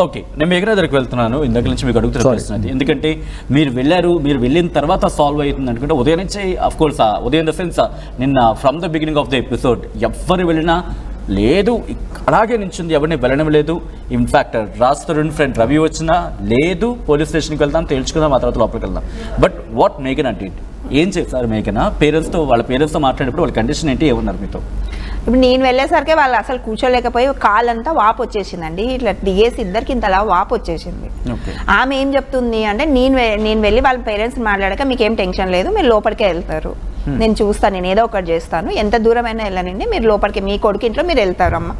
ఓకే, నేను మేఘనా దగ్గరికి వెళ్తున్నాను. ఇందాక నుంచి మీకు అడుగుతున్నది ఎందుకంటే మీరు వెళ్ళిన తర్వాత సాల్వ్ అవుతుంది అనుకుంటే ఉదయం నుంచి, అఫ్ కోర్స్ ఉదయం ద సెన్స్ నిన్న from the beginning of the episode ఎవరు వెళ్ళినా లేదు, అలాగే నించుంది, ఎవరిని వెళ్ళడం లేదు. ఇన్ఫ్యాక్ట్ రాజ్ తరుణ్ ఫ్రెండ్ రవి వచ్చినా లేదు, పోలీస్ స్టేషన్కి వెళ్దాం, తేల్చుకుందాం, ఆ తర్వాత లోపలికి వెళ్దాం. బట్ వాట్ మేఘనా డిడ్, ఏం చేస్తారు మేఘన? వాళ్ళ పేరెంట్స్తో మాట్లాడినప్పుడు వాళ్ళ కండిషన్ ఏంటి, ఏమన్నారు మీతో? ఇప్పుడు నేను వెళ్ళేసరికి వాళ్ళు అసలు కూర్చోలేకపోయి కాలంతా వాపు వచ్చేసిందండి, ఇట్లా దిగేసి ఇద్దరికి ఇంతలా వాపు వచ్చేసింది. ఆమె ఏం చెప్తుంది అంటే నేను వెళ్ళి వాళ్ళ పేరెంట్స్ మాట్లాడాక మీకేం టెన్షన్ లేదు, మీరు లోపలికే వెళ్తారు, నేను చూస్తాను, నేను ఏదో ఒకటి చేస్తాను, ఎంత దూరమైనా వెళ్ళనండి, మీరు లోపలికి మీ కొడుకు ఇంట్లో మీరు వెళ్తారు అమ్మ,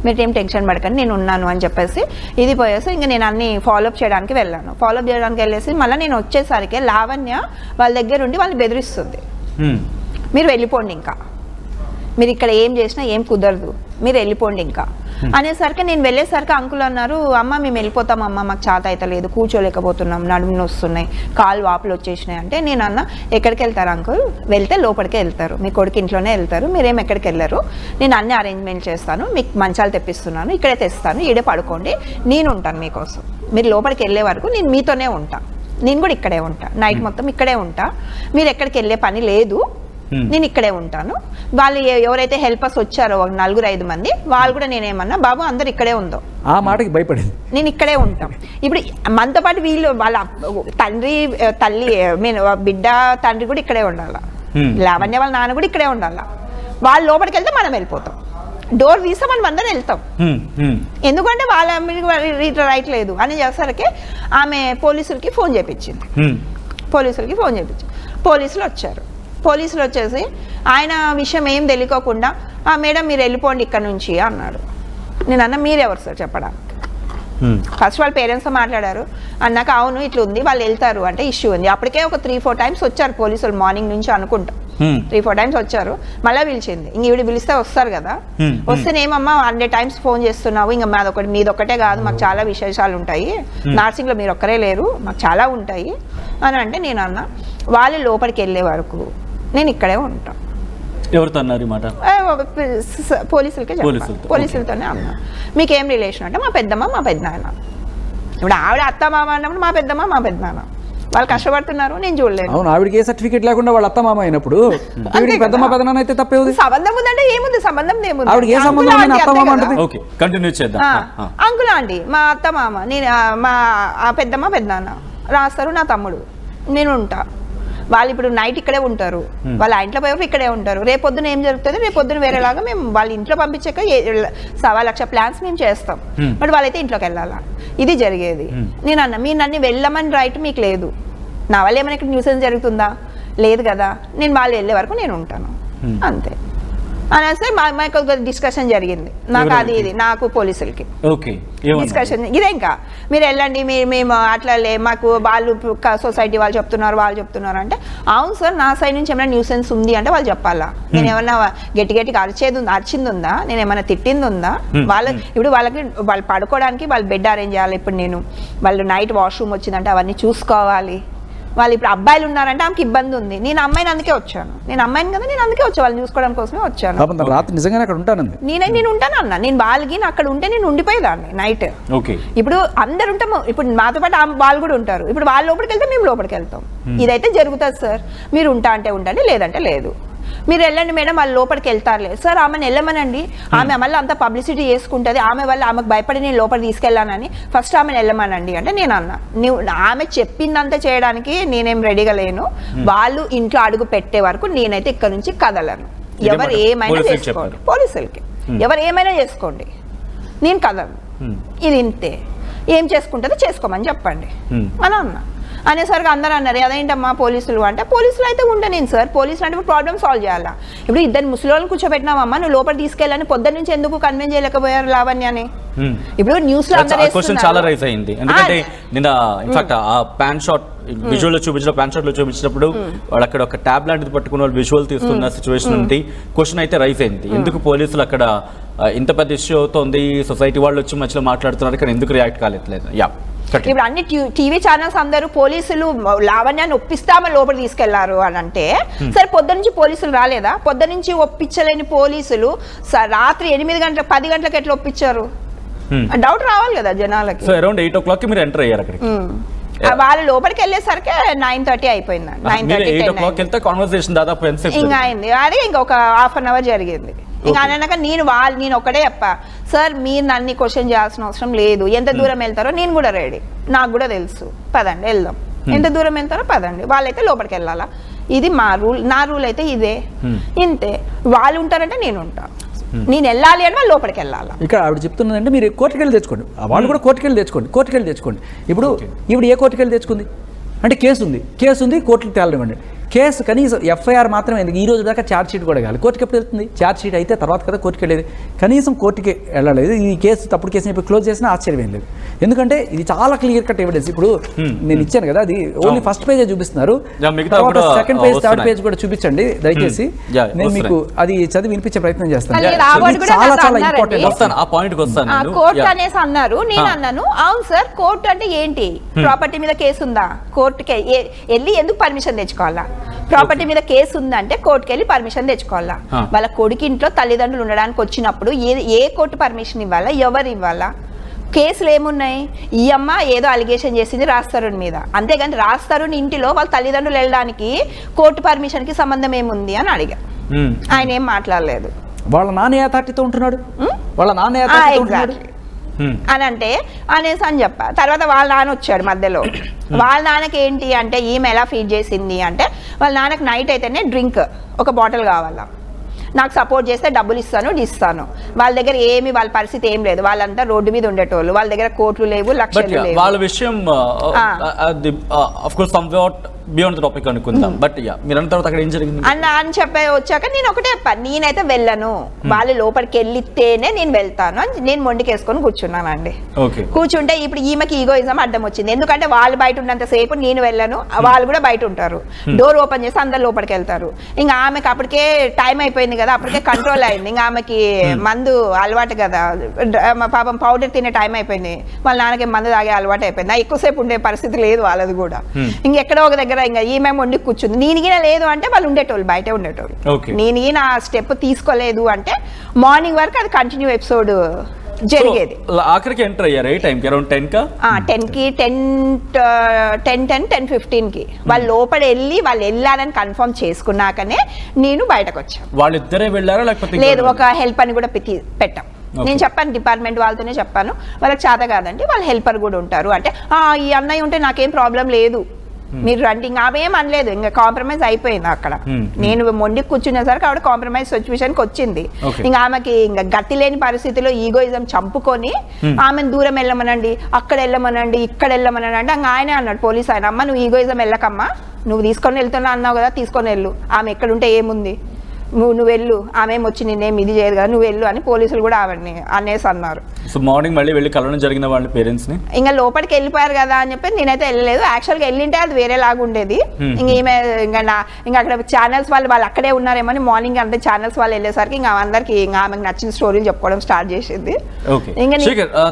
మీరు ఏం టెన్షన్ పడకండి, నేను ఉన్నాను అని చెప్పేసి ఇది పోయేసి ఇంకా నేను అన్ని ఫాలోఅప్ చేయడానికి వెళ్ళాను. ఫాలోఅప్ చేయడానికి వెళ్ళేసి మళ్ళీ నేను వచ్చేసరికి లావణ్య వాళ్ళ దగ్గర ఉండి వాళ్ళని బెదిరిస్తుంది, మీరు వెళ్ళిపోండి, ఇంకా మీరు ఇక్కడ ఏం చేసినా ఏం కుదరదు, మీరు వెళ్ళిపోండి ఇంకా అనేసరికి నేను వెళ్ళేసరికి అంకుల్ అన్నారు, అమ్మ మేము వెళ్ళిపోతాం అమ్మ, మాకు చేత అయితే లేదు, కూర్చోలేకపోతున్నాం, నడుములు వస్తున్నాయి, కాలు వాపులు వచ్చేసినాయి అంటే నేను అన్న ఎక్కడికి వెళ్తారు అంకుల్, వెళ్తే లోపలికే వెళ్తారు, మీ కొడుకు ఇంట్లోనే వెళ్తారు, మీరేం ఎక్కడికి వెళ్ళరు, నేను అన్ని అరేంజ్మెంట్ చేస్తాను, మీకు మంచాలు తెప్పిస్తున్నాను, ఇక్కడే తెస్తాను, ఈడే పడుకోండి, నేను ఉంటాను మీకోసం, మీరు లోపలికి వెళ్ళే వరకు నేను మీతోనే ఉంటా, నేను కూడా ఇక్కడే ఉంటా, నైట్ మొత్తం ఇక్కడే ఉంటా, మీరు ఎక్కడికి వెళ్ళే పని లేదు, నేను ఇక్కడే ఉంటాను. వాళ్ళు ఎవరైతే హెల్పర్స్ వచ్చారో 4-5 మంది వాళ్ళు కూడా నేనేమన్నా బాబు అందరు ఇక్కడే ఉందో ఆ మాటకి భయపడింది, నేను ఇక్కడే ఉంటాం. ఇప్పుడు మనతో పాటు వీళ్ళు వాళ్ళ తల్లి బిడ్డ తండ్రి కూడా ఇక్కడే ఉండాలా, లావణ్య వాళ్ళ నాన్న కూడా ఇక్కడే ఉండాలా, వాళ్ళు లోపలికి వెళ్తే మనం వెళ్ళిపోతాం, డోర్ తీస్తే మనం అందరం వెళ్తాం, ఎందుకంటే వాళ్ళ రైట్ లేదు అని చేసరికి ఆమె పోలీసులకి ఫోన్ చేయించింది, పోలీసులు వచ్చారు. పోలీసులు వచ్చేసి ఆయన విషయం ఏం తెలియకోకుండా మేడం మీరు వెళ్ళిపోండి ఇక్కడ నుంచి అన్నాడు. నేను అన్న మీరెవరు సార్ చెప్పడానికి? ఫస్ట్ వాళ్ళ పేరెంట్స్తో మాట్లాడారు, అన్నాక అవును ఇట్లా ఉంది వాళ్ళు వెళ్తారు అంటే ఇష్యూ ఉంది. అప్పటికే ఒక 3-4 టైమ్స్ వచ్చారు పోలీసులు మార్నింగ్ నుంచి అనుకుంటా, 3-4 టైమ్స్ వచ్చారు. మళ్ళీ పిలిచింది, ఇంక ఈవిడ పిలిస్తే వస్తారు కదా, వస్తేనేమమ్మా 100 టైమ్స్ ఫోన్ చేస్తున్నావు, ఇంకా మీదొక్కటే కాదు మాకు చాలా విశేషాలు ఉంటాయి, నర్సింగ్లో మీరు ఒక్కరే లేరు మాకు చాలా ఉంటాయి అని అంటే నేను అన్న వాళ్ళు లోపలికి వెళ్ళే వరకు నేను ఇక్కడే ఉంటా. ఎవరితో అన్నారు మాట? పోలీసులకే చెప్పాను, పోలీసులతోనే అన్నా. మీకేం రిలేషన్ అంటే మా పెద్దమ్మ మా పెద్దనాన్న, ఇప్పుడు ఆవిడ అత్త మామ అన్నప్పుడు మా పెద్దమ్మ మా పెద్దనాన్న వాళ్ళు కష్టపడుతున్నారు, నేను చూడలేదు. అవును, ఆవిడకి ఏ సర్టిఫికేట్ లేకుండా వాళ్ళ అత్త మామ అయినప్పుడు పెద్దమ్మ పెద్దనాన్న అయితే తప్పే ఉంది. సంబంధం ఉందంటే ఏముంది, సంబంధం ఏముంది, ఆవిడకి ఏ సంబంధం ఉంది, అత్త మామ అంటది. ఓకే కంటిన్యూ చేద్దాం. అంకుల్ ఆంటీ మా అత్త మామ, నేను మా పెద్దమ్మ పెద్దనాన్న రాస్తారు, నా తమ్ముడు నేను ఉంటా, వాళ్ళు ఇప్పుడు నైట్ ఇక్కడే ఉంటారు, వాళ్ళ ఇంట్లో పోయి ఇక్కడే ఉంటారు, రేపొద్దున ఏం జరుగుతుంది, రేపొద్దున వేరేలాగా మేము వాళ్ళ ఇంట్లో పంపించాక 1,000,000 ప్లాన్స్ మేము చేస్తాం, బట్ వాళ్ళైతే ఇంట్లోకి వెళ్ళాలా, ఇది జరిగేది. నేను అన్న మీరు నన్ను వెళ్ళమని రైట్ మీకు లేదు, నా వల్ల ఏమైనా ఇక్కడ న్యూసెన్స్ జరుగుతుందా, లేదు కదా, నేను వాళ్ళు వెళ్ళే వరకు నేను ఉంటాను అంతే అనేసి మాకు ఒక డిస్కషన్ జరిగింది, నాకు అది ఇది నాకు పోలీసులకి డిస్కషన్ ఇదే, ఇంకా మీరు వెళ్ళండి మేము అట్లా మాకు వాళ్ళు సొసైటీ వాళ్ళు చెప్తున్నారు అంటే అవును సార్ నా సైడ్ నుంచి ఏమైనా న్యూసెన్స్ ఉంది అంటే వాళ్ళు చెప్పాలా, నేను ఏమన్నా గట్టిగా అరిచింది ఉందా, నేను ఏమైనా తిట్టింది ఉందా, ఇప్పుడు వాళ్ళు పడుకోవడానికి వాళ్ళు బెడ్ అరేంజ్ చేయాలి, ఇప్పుడు నేను వాళ్ళు నైట్ వాష్రూమ్ వచ్చిందంటే అవన్నీ చూసుకోవాలి, వాళ్ళు ఇప్పుడు అబ్బాయిలు ఉన్నారంటే ఆమెకి ఇబ్బంది ఉంది, నేను అమ్మాయిని అందుకే వచ్చాను, నేను అమ్మాయిని కదా నేను అందుకే వచ్చాను, వాళ్ళు చూసుకోవడం కోసమే వచ్చాను, రాత్రి నిజంగానే అక్కడ ఉంటాను, నేను ఉంటాను అన్న, నేను వాళ్ళకి అక్కడ ఉంటే నేను ఉండిపోయేదాన్ని నైట్. ఇప్పుడు అందరు ఉంటాము, ఇప్పుడు మాతో పాటు వాళ్ళు కూడా ఉంటారు, ఇప్పుడు వాళ్ళు లోపలికి వెళ్తే మేము లోపలికి వెళ్తాం, ఇదైతే జరుగుతుంది సార్, మీరు ఉంటా అంటే ఉండండి లేదంటే లేదు, మీరు వెళ్ళండి మేడం వాళ్ళు లోపలికి వెళ్తారులే సార్, ఆమెను వెళ్ళమనండి, ఆమె మళ్ళీ అంత పబ్లిసిటీ చేసుకుంటుంది, ఆమె వల్ల ఆమెకు భయపడి నేను లోపలికి తీసుకెళ్ళానని ఫస్ట్ ఆమెను వెళ్ళమనండి అంటే నేను అన్నా ఆమె చెప్పిందంతా చేయడానికి నేనేం రెడీగా లేను, వాళ్ళు ఇంట్లో అడుగు పెట్టే వరకు నేనైతే ఇక్కడ నుంచి కదలను, ఎవరు ఏమైనా చేసుకోండి, పోలీసులకి ఎవరు ఏమైనా చేసుకోండి నేను కదలను, ఇది ఇంతే, ఏం చేసుకుంటుందో చేసుకోమని చెప్పండి అని అన్నా. అనేసరికి అందరూ అన్నారు అదేంటమ్మా పోలీసులు అంటే, పోలీసులు అయితే ఉండను సార్, పోలీసులు అంటే ప్రాబ్లమ్ సాల్వ్ చేయాలా, ఇప్పుడు ఇద్దరు ముసలిళ్ళని కూర్చోబెట్టినామమ్మా నువ్వు లోపల తీసుకెళ్ళని పొద్దున్న నుంచి ఎందుకు కన్విన్స్ చేయలేకపోయారు లావణ్యని, ఇప్పుడు న్యూస్ లో చాలా రైజ్ అయింది, ఎందుకంటే నిన్న ఇన్ఫాక్ట్ ఆ pan shot visual pan shot లో చూపించినప్పుడు వాళ్ళు అక్కడ ఒక ట్యాబ్ లాంటిది పట్టుకుని వాళ్ళు విజువల్ తీస్తున్న సిచ్యువేషన్ నుండి క్వశ్చన్ అయితే రైజ్ అయింది, ఎందుకు పోలీసులు అక్కడ ఇంత పెద్ద ఇష్యూ అవుతుంది, సొసైటీ వాళ్ళు వచ్చి మధ్యలో మాట్లాడుతున్నారు కానీ ఎందుకు రియాక్ట్ కాలేదు. ఇప్పుడు అన్ని టీవీ ఛానల్స్ అందరూ పోలీసులు లావణ్యాన్ని ఒప్పిస్తామా లోపల తీసుకెళ్లారు అని అంటే, సరే పొద్దు నుంచి పోలీసులు రాలేదా, పొద్దు నుంచి ఒప్పించలేని పోలీసులు రాత్రి 8 గంటలకు 10 గంటలకు ఎట్లా ఒప్పించారు, డౌట్ రావాలి కదా జనాలకి. అరౌండ్ 8 o'clock మీరు ఎంటర్ అయ్యారు అక్కడికి, వాళ్ళు లోపలికి వెళ్ళేసరికి 9:30 అయిపోయిందండి, 9:30 ఇంకా అయింది, అదే ఇంకొక ½ an hour జరిగింది. ఇంకా అన్నాక నేను ఒక్కడే చెప్పా సార్ మీరు నన్ను క్వశ్చన్ చేయాల్సిన అవసరం లేదు, ఎంత దూరం వెళ్తారో నేను కూడా రెడీ, నాకు కూడా తెలుసు, పదండి వెళ్దాం, ఎంత దూరం వెళ్తారో పదండి, వాళ్ళైతే లోపలికి వెళ్ళాలా, ఇది మా రూల్, నా రూల్ అయితే ఇదే, ఇంతే. వాళ్ళు ఉంటారంటే నేను ఉంటా, నేను వెళ్ళాలి అంటే వాళ్ళు లోపలికి వెళ్ళాలి. ఇక్కడ ఆవిడ చెప్తున్నదంటే మీరు కోర్టుకి వెళ్ళి తెచ్చుకోండి, వాళ్ళు కూడా కోర్టుకి వెళ్ళి తెచ్చుకోండి. ఇప్పుడు ఈవిడ ఏ కోర్టుకి వెళ్ళి తెచ్చుకుంది అంటే కేసు ఉంది కోర్టుకి తేలనివ్వండి. కేసు కనీసం ఎఫ్ఐఆర్ మాత్రమే ఎందుకు, ఈ రోజు దాకా ఛార్జ్ షీట్ కూడా కాదు. కోర్టుకి ఎప్పుడు వెళ్తుంది? ఛార్జ్ షీట్ అయితే తర్వాత కదా కోర్టుకి వెళ్ళేది. కనీసం కోర్టుకి వెళ్ళలేదు. ఈ కేసు తప్పుడు కేసుని ఇప్పుడు క్లోజ్ చేసినా ఆశ్చర్యం లేదు, ఎందుకంటే ఇది చాలా క్లియర్ కట్ ఎవిడెన్స్. ఇప్పుడు నేను ఇచ్చాను కదా, అది ఓన్లీ ఫస్ట్ పేజే చూపిస్తున్నారు, తర్వాత సెకండ్ పేజ్ థర్డ్ పేజ్ కూడా చూపించండి దయచేసి. నేను మీకు అది చదివి వినిపించే ప్రయత్నం చేస్తాను. చాలా చాలా ఇంపార్టెంట్. కోర్టు అనేసి అన్నారు, నేను అన్నాను అవును సార్ కోర్టు అంటే ఏంటి, ప్రాపర్టీ మీద కేసు ఉందా, కోర్టుకి వెళ్ళి ఎందుకు పర్మిషన్ తెచ్చుకోవాలా? ప్రాపర్టీ మీద కేసు ఉందంటే కోర్టుకి వెళ్ళి పర్మిషన్ తెచ్చుకోవాలా? వాళ్ళ కొడుకు ఇంట్లో తల్లిదండ్రులు ఉండడానికి వచ్చినప్పుడు ఏ కోర్టు పర్మిషన్ ఇవ్వాలా, ఎవరు ఇవ్వాలా? కేసులు ఏమున్నాయి? ఈ అమ్మ ఏదో అలిగేషన్ చేసింది రాజ్ మీద, అంతేగాని రాజ్ ఇంటిలో వాళ్ళ తల్లిదండ్రులు వెళ్ళడానికి కోర్టు పర్మిషన్కి సంబంధం ఏముంది అని అడిగా. ఆయన ఏం మాట్లాడలేదు. వాళ్ళ నాన్న అథారిటీతో ఉంటున్నాడు, వాళ్ళ నాన్న అథారిటీతో ఉంటున్నాడు అని అంటే అనేసి అని చెప్పా. తర్వాత వాళ్ళ నాన్న వచ్చాడు మధ్యలో. వాళ్ళ నాన్నకి ఏంటి అంటే ఈమె ఎలా ఫీడ్ చేసింది అంటే, వాళ్ళ నాన్నకి నైట్ అయితేనే డ్రింక్ ఒక బాటిల్ కావాలా, నాకు సపోర్ట్ చేస్తే డబ్బులు ఇస్తాను. వాళ్ళ దగ్గర వాళ్ళ పరిస్థితి ఏం లేదు, వాళ్ళంతా రోడ్డు మీద ఉండేటోళ్ళు, వాళ్ళ దగ్గర కోట్లు లేవు, లక్షలు లేవు. వాళ్ళ విషయం బియాండ్ ద టాపిక్ అనుకుందాం. బట్ మీరు అన్న తర్వాత అక్కడ ఏం జరిగింది అని చెప్పి వచ్చాక నేను ఒకటే చెప్పాను, నేనైతే వెళ్ళను, వాళ్ళు లోపలికి వెళ్ళితేనే నేను వెళ్తాను అని నేను మొండికేసుకొని కూర్చున్నానండి. కూర్చుంటే ఇప్పుడు ఈమెకి ఈగోయిజం అడ్డం వచ్చింది, ఎందుకంటే వాళ్ళు బయట ఉన్నంత సేపు నేను వెళ్ళను, వాళ్ళు కూడా బయట ఉంటారు, డోర్ ఓపెన్ చేసి అందరు లోపలికి వెళ్తారు. ఇంకా ఆమెకి అప్పటికే టైం అయిపోయింది కదా, అప్పటికే కంట్రోల్ అయింది, ఇంకా ఆమెకి మందు అలవాటు కదా, పాపం పౌడర్ తినే టైం అయిపోయింది, వాళ్ళ నాన్నకి మందు తాగే అలవాటు అయిపోయింది, ఎక్కువసేపు ఉండే పరిస్థితి లేదు వాళ్ళది కూడా. ఇంకెక్కడో ఒక దగ్గర ఇంకా ఈమె వండి కూర్చుంది, నేనిగిన లేదు అంటే వాళ్ళు ఉండేటోళ్ళు, బయటే ఉండేటోళ్ళు. నేనిగిన ఆ స్టెప్ తీసుకోలేదు అంటే మార్నింగ్ వరకు అది కంటిన్యూ ఎపిసోడ్ జరిగేది. ఆఖరికి ఎంటర్ అయ్యారు ఏ టైంకి? అరౌండ్ 10కి 10:15కి వాళ్ళు లోపల వెళ్ళి వాళ్ళు వెళ్ళారని కన్ఫర్మ్ చేసుకున్నాకనే నేను బయటకు వచ్చాను. వాళ్ళిద్దరే వెళ్ళారా లేకపోతే లేదు, ఒక హెల్ప్ అని కూడా పెట్టాం. నేను చెప్పాను డిపార్ట్మెంట్ వాళ్ళతోనే చెప్పాను, వాళ్ళకి చేత కాదండి వాళ్ళ హెల్పర్ కూడా ఉంటారు అంటే, ఈ అన్నయ్య ఉంటే నాకేం ప్రాబ్లం లేదు మీరు రండి. ఇంకా ఆమె ఏం అనలేదు, ఇంకా కాంప్రమైజ్ అయిపోయింది అక్కడ. నేను మొండి కూర్చునేసరికి ఆవిడ కాంప్రమైజ్ సిచ్యువేషన్కి వచ్చింది. ఇంకా ఆమెకి ఇంకా గట్టి లేని పరిస్థితిలో ఈగోయిజం చంపుకొని ఆమెను దూరం వెళ్ళమనండి, అక్కడ వెళ్ళమనండి, ఇక్కడ వెళ్ళమనండి అంటే ఇంకా ఆయనే అన్నాడు పోలీస్ ఆయన, అమ్మ నువ్వు ఈగోయిజం వెళ్ళకమ్మా, నువ్వు తీసుకొని వెళ్తున్నా అన్నావు కదా తీసుకొని వెళ్ళు, ఆమె ఎక్కడుంటే ఏముంది, నువ్వు వెళ్ళు, ఆమె వచ్చి నిన్నేం ఇది చేయదు కదా నువ్వు వెళ్ళు అని పోలీసులు కూడా ఆవిడని అనేసి అన్నారు. సో మార్నింగ్ మళ్ళీ వెళ్ళి కలవడం జరిగిన వాళ్ళ పేరెంట్స్ ని ఇంకా లోపలికి వెళ్ళిపోయారు కదా అని చెప్పి నేనైతే వెళ్ళలేదు. యాక్చువల్గా వెళ్ళింటే అది వేరేలాగా ఉండేది. ఇంకా ఈమె ఇంకా అక్కడ ఛానల్స్ వాళ్ళు అక్కడే ఉన్నారేమో అని మార్నింగ్ అంటే ఛానల్స్ వాళ్ళు వెళ్ళేసరికి ఇంకా అందరికి ఇంకా ఆమెకు నచ్చిన స్టోరీలు చెప్పుకోవడం స్టార్ట్ చేసింది.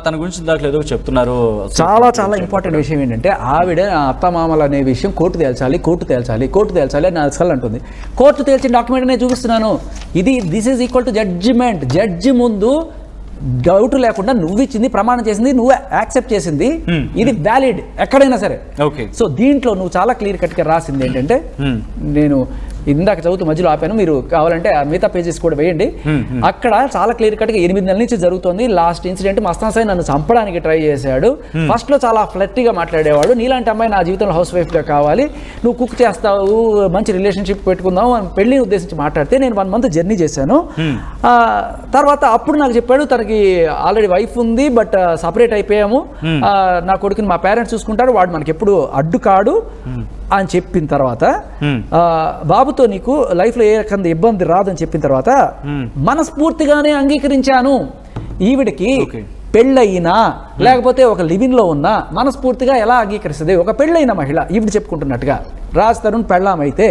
తన గురించి దాంట్లో ఏదో చెప్తున్నారు. చాలా చాలా ఇంపార్టెంట్ విషయం ఏంటంటే ఆవిడ అత్తమామలు అనే విషయం కోర్టు తేల్చాలి అని అసలు అంటుంది. కోర్టు తేల్చిన డాక్యుమెంట్ నేను చూపిస్తున్నాను, ఇది this is equal to judgment. Judge ముందు డౌట్ లేకుండా నువ్వు ఇచ్చింది ప్రమాణం చేసింది నువ్వు యాక్సెప్ట్ చేసింది ఇది వ్యాలిడ్ ఎక్కడైనా సరే. సో దీంట్లో నువ్వు చాలా క్లియర్ కట్గా రాసింది ఏంటంటే, నేను ఇందాక చదువుతూ మధ్యలో ఆపాను, మీరు కావాలంటే మిగతా పేజెస్ కూడా వేయండి. అక్కడ చాలా క్లియర్ కట్గా 8 నెలల నుంచి జరుగుతుంది. లాస్ట్ ఇన్సిడెంట్ మస్తాన్ సాయి నన్ను చంపడానికి ట్రై చేశాడు. ఫస్ట్ లో చాలా ఫ్లట్టీగా మాట్లాడేవాడు, నీలాంటి అమ్మాయి నా జీవితంలో హౌస్ వైఫ్ గా కావాలి, నువ్వు కుక్ చేస్తావు, మంచి రిలేషన్షిప్ పెట్టుకుందాం అని పెళ్లిని ఉద్దేశించి మాట్లాడితే నేను 1 month జర్నీ చేశాను. తర్వాత అప్పుడు నాకు చెప్పాడు తనకి ఆల్రెడీ వైఫ్ ఉంది, బట్ సపరేట్ అయిపోయాము, నా కొడుకుని మా పేరెంట్స్ చూసుకుంటారు, వాడు మనకి ఎప్పుడు అడ్డు కాడు అని చెప్పిన తర్వాత, బాబుతో నీకు లైఫ్లో ఏ రకంగా ఇబ్బంది రాదని చెప్పిన తర్వాత మనస్ఫూర్తిగానే అంగీకరించాను. ఈవిడికి పెళ్ళయినా లేకపోతే ఒక లివింగ్లో ఉన్నా మనస్ఫూర్తిగా ఎలా అంగీకరిస్తుంది? ఒక పెళ్ళైన మహిళ ఈవిడ చెప్పుకుంటున్నట్టుగా రాజ్ తరుణ్ పెళ్ళామైతే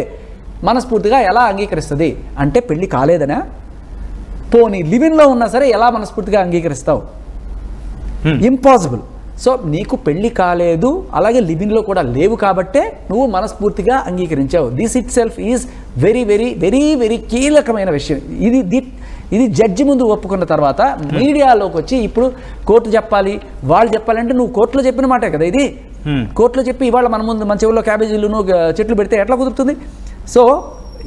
మనస్ఫూర్తిగా ఎలా అంగీకరిస్తుంది అంటే పెళ్ళి కాలేదనా? పోనీ లివింగ్లో ఉన్నా సరే ఎలా మనస్ఫూర్తిగా అంగీకరిస్తావు? ఇంపాసిబుల్. సో నీకు పెళ్లి కాలేదు, అలాగే లివింగ్లో కూడా లేవు కాబట్టే నువ్వు మనస్ఫూర్తిగా అంగీకరించావు. This itself is very very very very కీలకమైన విషయం. ఇది జడ్జి ముందు ఒప్పుకున్న తర్వాత మీడియాలోకి వచ్చి ఇప్పుడు కోర్టు చెప్పాలి, వాళ్ళు చెప్పాలంటే నువ్వు కోర్టులో చెప్పిన మాటే కదా ఇది. కోర్టులో చెప్పి ఇవాళ మన ముందు మన చెవుల్లో క్యాబేజీలు చెట్లు పెడితే ఎట్లా కుదురుతుంది? సో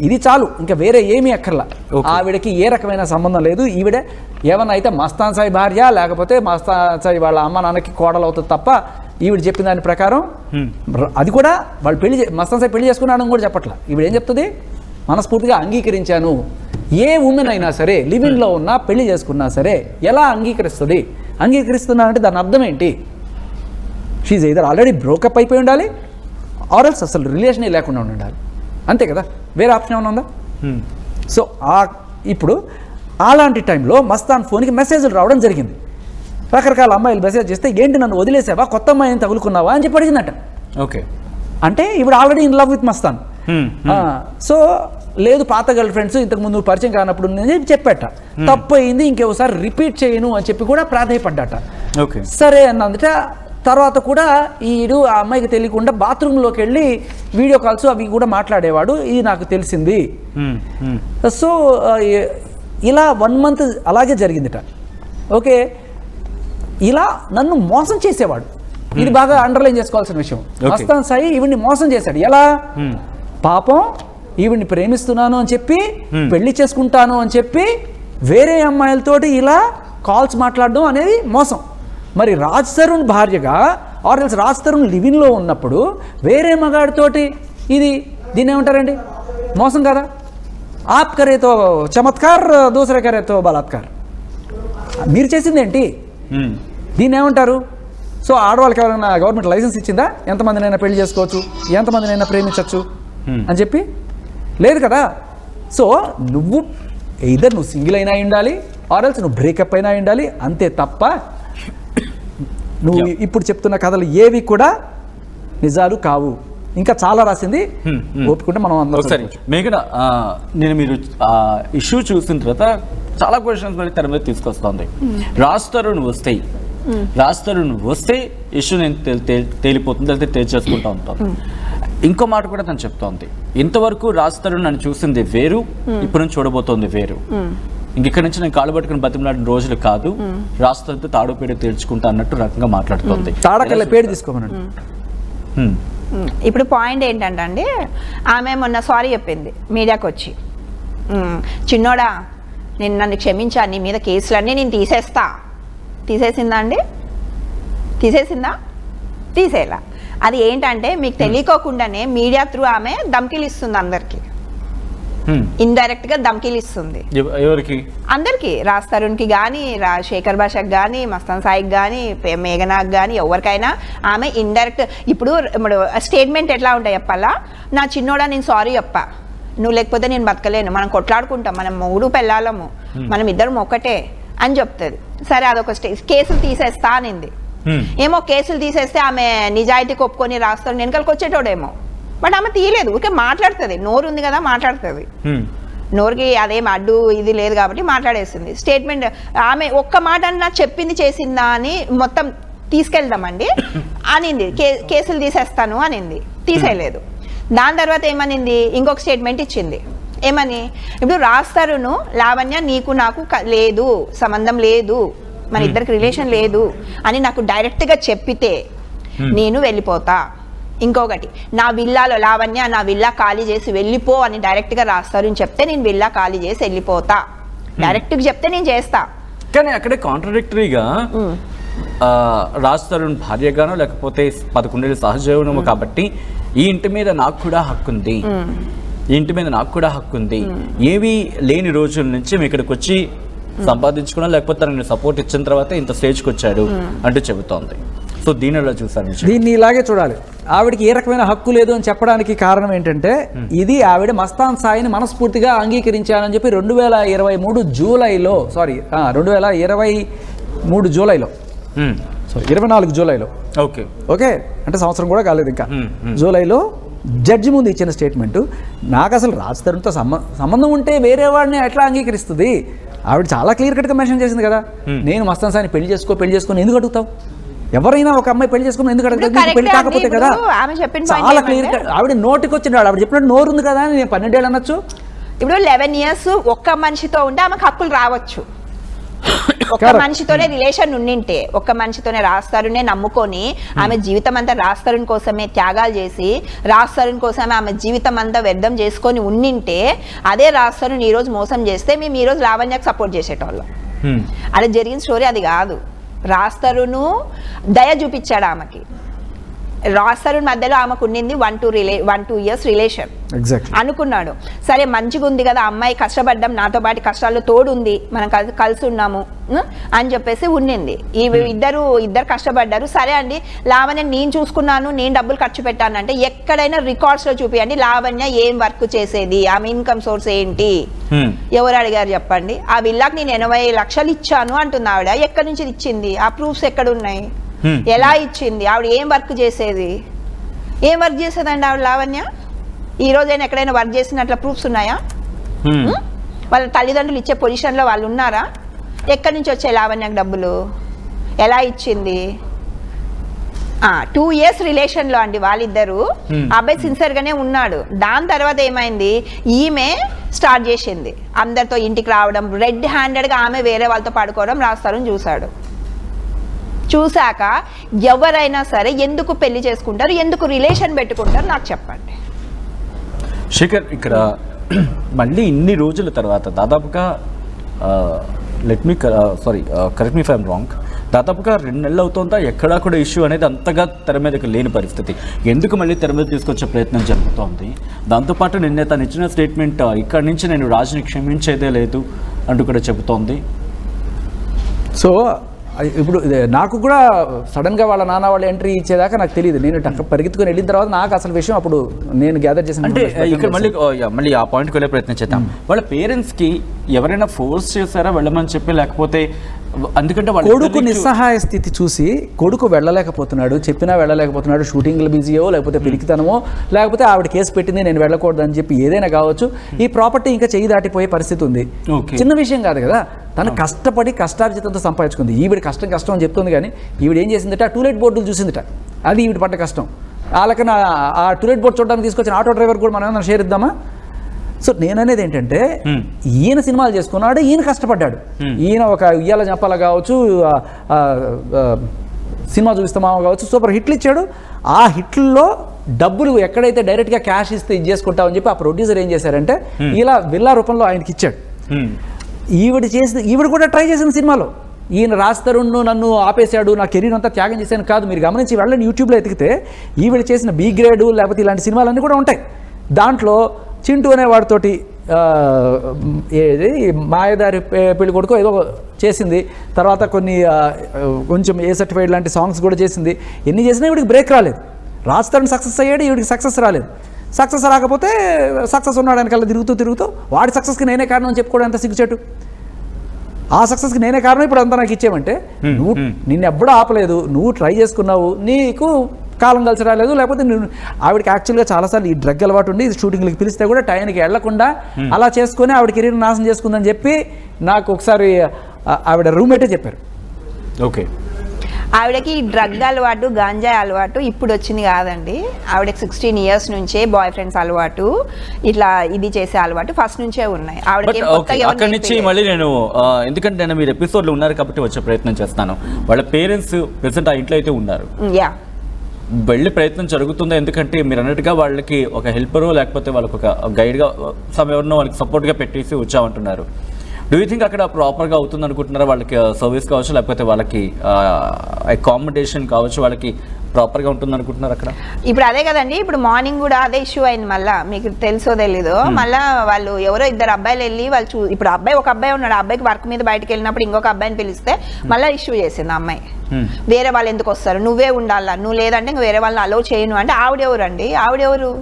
ఇది చాలు, ఇంకా వేరే ఏమీ అక్కర్లా. ఆవిడకి ఏ రకమైన సంబంధం లేదు. ఈవిడ ఏమన్నా అయితే మస్తాన్ సాయి భార్య, లేకపోతే మస్తాన్ సాయి వాళ్ళ అమ్మ నాన్నకి కోడలు అవుతుంది తప్ప ఈవిడ చెప్పిన దాని ప్రకారం అది కూడా వాళ్ళు మస్తాన్ సాయి పెళ్లి చేసుకున్నాడని కూడా చెప్పట్లా. ఈవిడ ఏం చెప్తుంది, మనస్ఫూర్తిగా అంగీకరించాను. ఏ ఉమెన్ అయినా సరే లివింగ్లో ఉన్నా పెళ్లి చేసుకున్నా సరే ఎలా అంగీకరిస్తుంది? అంగీకరిస్తున్నానంటే దాని అర్థం ఏంటి? షీజ్ ఎయిదర్ ఆల్రెడీ బ్రోకప్ అయిపోయి ఉండాలి, ఆర్ఎల్స్ అసలు రిలేషనే లేకుండా ఉండాలి. అంతే కదా, వేరే ఆప్షన్ ఏమైనా ఉందా? సో ఇప్పుడు అలాంటి టైంలో మస్తాన్ ఫోన్కి మెసేజ్లు రావడం జరిగింది. రకరకాల అమ్మాయిలు మెసేజ్ చేస్తే, ఏంటి నన్ను వదిలేసావా, కొత్త అమ్మాయిని తగులుకున్నావా అని చెప్పి అడిగిందట. ఓకే, అంటే ఇప్పుడు already in love with Mastan. So లేదు, పాత గర్ల్ ఫ్రెండ్స్ ఇంతకుముందు పరిచయం కానప్పుడు నేను చెప్పాట, తప్పు అయింది, ఇంకోసారి రిపీట్ చేయను అని చెప్పి కూడా ప్రాధాయపడ్డాట. ఓకే, సరే సరే అన్నందుట తర్వాత కూడా ఈడు ఆ అమ్మాయికి తెలియకుండా బాత్రూంలోకి వెళ్ళి వీడియో కాల్స్ అవి కూడా మాట్లాడేవాడు, ఇది నాకు తెలిసింది. సో ఇలా 1 month అలాగే జరిగిందిట. ఓకే, ఇలా నన్ను మోసం చేసేవాడు. ఇది బాగా అండర్లైన్ చేసుకోవాల్సిన విషయం. మస్తాన్ సాయి ఈవిడ్ని మోసం చేశాడు. ఎలా? పాపం ఈవిడ్ని ప్రేమిస్తున్నాను అని చెప్పి, పెళ్లి చేసుకుంటాను అని చెప్పి వేరే అమ్మాయిలతోటి ఇలా కాల్స్ మాట్లాడడం అనేది మోసం. మరి రాజ్ తరుణ్ భార్యగా ఆర్ఎల్స్ రాజ్ తరుణ్ లివింగ్లో ఉన్నప్పుడు వేరే మగాడితోటి దీన్ని ఏమంటారండి? మోసం కదా. ఆప్ కరేతో చమత్కార్, దూసరే కరేతో బలాత్కార్. మీరు చేసింది ఏంటి? దీన్ని ఏమంటారు? సో ఆడవాళ్ళకి ఎవరైనా గవర్నమెంట్ లైసెన్స్ ఇచ్చిందా ఎంతమందినైనా పెళ్లి చేసుకోవచ్చు, ఎంతమందినైనా ప్రేమించవచ్చు అని చెప్పి? లేదు కదా. సో నువ్వు ఎయిదర్ నువ్వు సింగిల్ అయినా ఉండాలి, ఆర్ఎల్స్ నువ్వు బ్రేకప్ అయినా ఉండాలి, అంతే తప్ప నువ్వు ఇప్పుడు చెప్తున్న కథలు ఏవి కూడా నిజాలు కావు. ఇంకా చాలా రాసింది, ఒప్పుకుంటే మనం ఒకసారి మేఘన, నేను మీరు ఇష్యూ చూసిన తర్వాత చాలా క్వశ్చన్స్ మరి తెర మీద తీసుకొస్తుంది. రాజ్ తరుణ్ వస్తే ఇష్యూ నేను తేలిపోతుంది, అయితే తేల్చేసుకుంటా ఉంటాను. ఇంకో మాట కూడా తను చెప్తోంది, ఇంతవరకు రాజ్ తరుణ్ నన్ను చూసింది వేరు, ఇప్పుడు నుంచి చూడబోతోంది వేరు. ఇంకెక్కడి నుంచి నేను కాళ్ళు పట్టుకుని బతిమలాడిన రోజులు కాదు, రాజ్ తరుణ్తో తాడు పేరు తీర్చుకుంటా అన్నట్టు రకంగా మాట్లాడుతోంది. తాడకల్ల పేరు తీసుకోమన్నాడు. ఇప్పుడు పాయింట్ ఏంటంటే, ఆమె మొన్న సారీ చెప్పింది మీడియాకి వచ్చి, చిన్నోడా నేను నన్ను క్షమించా, నీ మీద కేసులన్నీ నేను తీసేసిందా అండి? తీసేలా. అది ఏంటంటే మీకు తెలియకోకుండానే మీడియా త్రూ ఆమె ధమ్కీలు ఇస్తుంది అందరికి, ఇండైరెక్ట్ గా ధమ్కీలు ఇస్తుంది. ఎవరికి? అందరికి, రాజ్ తరుణ్కి కానీ, శేఖర్ భాషకి కానీ, మస్తాన్ సాయికి కానీ, మేఘనాకి కానీ, ఎవరికైనా ఆమె ఇండైరెక్ట్. ఇప్పుడు స్టేట్మెంట్ ఎట్లా ఉంటాయి చెప్పాలా? నా చిన్నోడా నేను సారీ చెప్పా, నువ్వు లేకపోతే నేను బతకలేను, మనం కొట్లాడుకుంటాం, మనం 3 పెళ్ళాలము, మనం ఇద్దరం ఒకటే అని చెప్తుంది. సరే, అదొక కేసులు తీసేస్తా అనింది. ఏమో కేసులు తీసేస్తే ఆమె నిజాయితీకి ఒప్పుకొని రాస్తారు వెనకాలకు వచ్చేటోడేమో, బట్ ఆమె తీయలేదు, ఊరికే మాట్లాడుతుంది. నోరు ఉంది కదా, మాట్లాడుతుంది. నోరుకి అదేం అడ్డు ఇది లేదు కాబట్టి మాట్లాడేస్తుంది. స్టేట్మెంట్ ఆమె ఒక్క మాట అన్నా చెప్పింది చేసిందా అని మొత్తం తీసుకెళ్దామండి అనింది. కేసులు తీసేస్తాను అనింది, తీసేయలేదు. దాని తర్వాత ఏమనింది, ఇంకొక స్టేట్మెంట్ ఇచ్చింది. ఏమని? ఇప్పుడు రాజ్ తరుణ్, లావణ్య నీకు నాకు లేదు, సంబంధం లేదు, మన ఇద్దరికి రిలేషన్ లేదు అని నాకు డైరెక్ట్గా చెప్పితే నేను వెళ్ళిపోతా. ఇంకొకటి, నా విల్లాలో లావణ్య నా విల్లా ఖాళీ చేసి వెళ్ళిపో అని డైరెక్ట్గా రాజ్ తరుణ్ చెప్తే నేను విల్లా ఖాళీ చేసి వెళ్ళిపోతా, డైరెక్ట్గా చెప్తే నేను చేస్తా. కానీ అక్కడే కాంట్రడిక్టరీగా రాజ్ తరుణ్ భార్యగానో లేకపోతే 11 ఏళ్ళ సహజీవనము కాబట్టి ఈ ఇంటి మీద నాకు కూడా హక్కు ఉంది, ఏవి లేని రోజుల నుంచి మీ ఇక్కడికి వచ్చి సంపాదించుకున్నా, లేకపోతే తనని సపోర్ట్ ఇచ్చిన తర్వాత ఇంత స్టేజ్కి వచ్చాడు అంటూ చెబుతోంది. సో దీని ఎలా చూసాను? దీన్ని ఇలాగే చూడాలి. ఆవిడకి ఏ రకమైన హక్కు లేదు అని చెప్పడానికి కారణం ఏంటంటే, ఇది ఆవిడ మస్తాన్ సాయిని మనస్ఫూర్తిగా అంగీకరించానని చెప్పి 2023 జూలైలో, 2023 జూలైలో, 24 జూలైలో, ఓకే అంటే సంవత్సరం కూడా కాలేదు ఇంకా, జూలైలో జడ్జి ముందు ఇచ్చిన స్టేట్మెంట్. నాకు అసలు రాజ్ తరుణ్తో సంబంధం ఉంటే వేరే వాడిని ఎట్లా అంగీకరిస్తుంది? ఆవిడ చాలా క్లియర్ కట్గా మెన్షన్ చేసింది కదా, నేను మస్తాన్ సాయిని పెళ్లి చేసుకొని ఎందుకు అడుగుతావు? ఎవరైనా ఒక అమ్మాయి పెళ్లి చేసుకుని ఎందుకు అడుగుతావు? పెళ్లి కాకపోతే కదా. చాలా క్లియర్ కట్, ఆవిడ నోటికి వచ్చినాడు, ఆవిడ చెప్పినట్టు నోరు ఉంది కదా అని నేను 12 ఏళ్ళు అనొచ్చు. ఇప్పుడు 11 years ఒక్క మనిషితో ఉంటే ఆమెకు హక్కులు రావచ్చు. ఒక్క మనిషితోనే రిలేషన్ ఉండింటే, ఒక్క మనిషితోనే రాజ్ తరుణ్నే నమ్ముకొని ఆమె జీవితం అంతా రాజ్ తరుణ్ కోసమే త్యాగాలు చేసి, రాజ్ తరుణ్ కోసమే ఆమె జీవితం అంతా వ్యర్థం చేసుకొని ఉండింటే, అదే రాజ్ తరుణ్ ఈ రోజు మోసం చేస్తే మేము ఈ రోజు లావణ్యకు సపోర్ట్ చేసేటోళ్ళం. అలా జరిగిన స్టోరీ అది కాదు. రాజ్ తరుణ్ దయ చూపించాడు ఆమెకి, రాజ్ తరుణ్ మధ్యలో ఆమెకు ఉండింది 1-2 ఇయర్స్ రిలేషన్ ఎగ్జాక్ట్లీ అనుకున్నాడు. సరే మంచిగా ఉంది కదా అమ్మాయి, కష్టపడ్డాం, నాతో పాటు కష్టాల్లో తోడుంది, మనం కలిసి ఉన్నాము అని చెప్పేసి ఉండింది. ఇద్దరు కష్టపడ్డారు. సరే అండి, లావణ్య నేను చూసుకున్నాను, నేను డబ్బులు ఖర్చు పెట్టాను అంటే ఎక్కడైనా రికార్డ్స్లో చూపియండి లావణ్య ఏం వర్క్ చేసేది, ఆమె ఇన్కమ్ సోర్స్ ఏంటి, ఎవరు అడిగారు చెప్పండి. ఆ విల్లాకి నేను 80 లక్షలు ఇచ్చాను అంటుంది ఆవిడ. ఎక్కడి నుంచి ఇచ్చింది, ఆ ప్రూఫ్స్ ఎక్కడున్నాయి, ఎలా ఇచ్చింది, ఆవిడ ఏం వర్క్ చేసేది, ఏం వర్క్ చేసేదండి ఆవిడ లావణ్య? ఈ రోజైనా ఎక్కడైనా వర్క్ చేసినట్ల ప్రూఫ్స్ ఉన్నాయా? వాళ్ళ తల్లిదండ్రులు ఇచ్చే పొజిషన్లో వాళ్ళు ఉన్నారా? ఎక్కడి నుంచి వచ్చాయి లావణ్యకు డబ్బులు, ఎలా ఇచ్చింది? 2 ఇయర్స్ రిలేషన్లో అండి వాళ్ళిద్దరు. అబ్బాయి సిన్సియర్గానే ఉన్నాడు. దాని తర్వాత ఏమైంది, ఈమె స్టార్ట్ చేసింది అందరితో ఇంటికి రావడం, రెడ్ హ్యాండెడ్గా ఆమె వేరే వాళ్ళతో పడుకోవడం రాజ్ తరుణ్ చూశాడు. చూశాక ఎవరైనా సరే ఎందుకు పెళ్లి చేసుకుంటారు, ఎందుకు రిలేషన్ పెట్టుకుంటారు నాకు చెప్పండి. శేఖర్, ఇక్కడ మళ్ళీ ఇన్ని రోజుల తర్వాత దాదాపుగా correct me if I'm wrong, దాదాపుగా 2 నెలలు అవుతుందా ఎక్కడా కూడా ఇష్యూ అనేది అంతగా తెర మీదకి లేని పరిస్థితి. ఎందుకు మళ్ళీ తెర మీద తీసుకొచ్చే ప్రయత్నం జరుగుతోంది? దాంతోపాటు నిన్నే తను ఇచ్చిన స్టేట్మెంట్ ఇక్కడి నుంచి నేను రాజుని క్షమించేదే లేదు అంటూ కూడా చెబుతోంది. సో ఇప్పుడు నాకు కూడా సడన్గా వాళ్ళ నాన్న వాళ్ళు ఎంట్రీ ఇచ్చేదాకా నాకు తెలియదు. నేను పరిగెత్తుకుని వెళ్ళిన తర్వాత నాకు అసలు విషయం అప్పుడు నేను గ్యాదర్ చేసిన అంటే ఇక్కడ మళ్ళీ ఆ పాయింట్కి వెళ్ళే ప్రయత్నం చేద్దాం. వాళ్ళ పేరెంట్స్కి ఎవరైనా ఫోర్స్ చేశారా వెళ్ళమని చెప్పి, లేకపోతే ఎందుకంటే కొడుకు నిస్సహాయ స్థితి చూసి కొడుకు వెళ్ళలేకపోతున్నాడు, చెప్పినా వెళ్ళలేకపోతున్నాడు, షూటింగ్లు బిజీయో లేకపోతే పిరికితనమో లేకపోతే ఆవిడ కేసు పెట్టింది నేను వెళ్ళకూడదు అని చెప్పి ఏదైనా కావచ్చు, ఈ ప్రాపర్టీ ఇంకా చెయ్యి దాటిపోయే పరిస్థితి ఉంది. చిన్న విషయం కాదు కదా, తను కష్టపడి కష్టార్జితంతో సంపాదించుకుంది. ఈవిడ కష్టం అని చెప్తుంది, కానీ ఈవిడ ఏం చేసిందట, టూలెట్ బోర్డులు చూసిందట, అది ఈవిడ పడ్డ కష్టం. వాళ్ళకన్నా ఆ టూలెట్ బోర్డు చూడడానికి తీసుకొచ్చిన ఆటో డ్రైవర్ కూడా మనం ఏమైనా షేర్ ఇద్దామా? సో నేననేది ఏంటంటే, ఈయన సినిమాలు చేసుకున్నాడు, ఈయన కష్టపడ్డాడు, ఈయన ఒక ఇయ్యాల చెప్పాల కావచ్చు, సినిమా చూపిస్తామా కావచ్చు, సూపర్ హిట్లు ఇచ్చాడు. ఆ హిట్లలో డబ్బులు ఎక్కడైతే డైరెక్ట్గా క్యాష్ ఇస్తే ఇది చేసుకుంటామని చెప్పి ఆ ప్రొడ్యూసర్ ఏం చేశారంటే ఇలా విల్లా రూపంలో ఆయనకి ఇచ్చాడు. ఈవిడ కూడా ట్రై చేసిన సినిమాలో ఈయన రాజ్ తరుణ్ నన్ను ఆపేశాడు, నా కెరీర్ అంతా త్యాగం చేశాను కాదు. మీరు గమనించి వెళ్ళండి, యూట్యూబ్లో ఎతికితే ఈవిడ చేసిన బి గ్రేడు లేకపోతే ఇలాంటి సినిమాలన్నీ కూడా ఉంటాయి. దాంట్లో చింటూ అనే వాడితోటి ఏది మాయదారి పెళ్లి కొడుకో ఏదో చేసింది. తర్వాత కొన్ని కొంచెం ఏ సర్టిఫైడ్ లాంటి సాంగ్స్ కూడా చేసింది. ఎన్ని చేసినా ఈవిడికి బ్రేక్ రాలేదు. రాజ్ తరుణ్ సక్సెస్ అయ్యాడు, ఈవిడికి సక్సెస్ రాలేదు. సక్సెస్ రాకపోతే సక్సెస్ ఉన్నాడు వెనకాల తిరుగుతూ వాడి సక్సెస్కి నేనే కారణం అని చెప్పుకోవడం ఎంత సిగ్గుచేటు. ఆ సక్సెస్కి నేనే కారణం, ఇప్పుడు అంతా నాకు ఇచ్చేయమంటే నువ్వు నిన్ను ఎప్పుడూ ఆపలేదు, నువ్వు ట్రై చేసుకున్నావు, నీకు కాలం కలిసి రాలేదు. లేకపోతే ఆవిడకి యాక్చువల్గా చాలాసార్లు ఈ డ్రగ్ అలవాటు ఉండి షూటింగ్లకి పిలిస్తే కూడా టైంకి వెళ్లకుండా అలా చేసుకొని ఆవిడ కెరీర్ నాశనం చేసుకుందని చెప్పి నాకు ఒకసారి ఆవిడ రూమ్మేటే చెప్పారు. ఓకే, ఆవిడకి డ్రగ్ అలవాటు, గాంజా అలవాటు ఇప్పుడు వచ్చింది కాదండి. ఆవిడకి 16 ఇయర్స్ నుంచే బాయ్ ఫ్రెండ్స్ అలవాటు, ఇట్లా ఇది చేసే అలవాటు ఫస్ట్ నుంచే ఉన్నాయి. అక్కడి నుంచి మళ్ళీ నేను ఎందుకంటే నేను మీరు ఎపిసోడ్లో ఉన్నారు కాబట్టి వచ్చే ప్రయత్నం చేస్తాను. వాళ్ళ పేరెంట్స్ ప్రెసెంట్ ఆ ఇంట్లో అయితే ఉన్నారు, వెళ్ళే ప్రయత్నం జరుగుతుందా? ఎందుకంటే మీరు అన్నట్టుగా వాళ్ళకి ఒక హెల్పరో లేకపోతే వాళ్ళకి ఒక గైడ్గా ఎవరినో వాళ్ళకి సపోర్ట్గా పెట్టేసి వచ్చామంటున్నారు. డూ యూ థింక్ అక్కడ ప్రాపర్గా అవుతుంది అనుకుంటున్నారా? వాళ్ళకి సర్వీస్ కావచ్చు, లేకపోతే వాళ్ళకి అకామిడేషన్ కావచ్చు, వాళ్ళకి ప్రాపర్గా ఉంటుంది అనుకుంటున్నారు అక్కడ? ఇప్పుడు అదే కదండి, ఇప్పుడు మార్నింగ్ కూడా అదే ఇష్యూ అయింది. మళ్ళీ మీకు తెలుసో తెలీదో, మళ్ళీ వాళ్ళు ఎవరో 2 అబ్బాయిలు వెళ్ళి వాళ్ళు ఇప్పుడు ఒక అబ్బాయి ఉన్నాడు, ఆ అబ్బాయికి వర్క్ మీద బయటకు వెళ్ళినప్పుడు ఇంకొక అబ్బాయిని పిలిస్తే మళ్ళీ ఇష్యూ చేసింది ఆ అమ్మాయి. వేరే వాళ్ళు ఎందుకు వస్తారు, నువ్వే ఉండాలా, నువ్వు లేదంటే ఇంక వేరే వాళ్ళని అలౌ చేయను అంటే ఆవిడెవరండి, ఆవిడెవరు?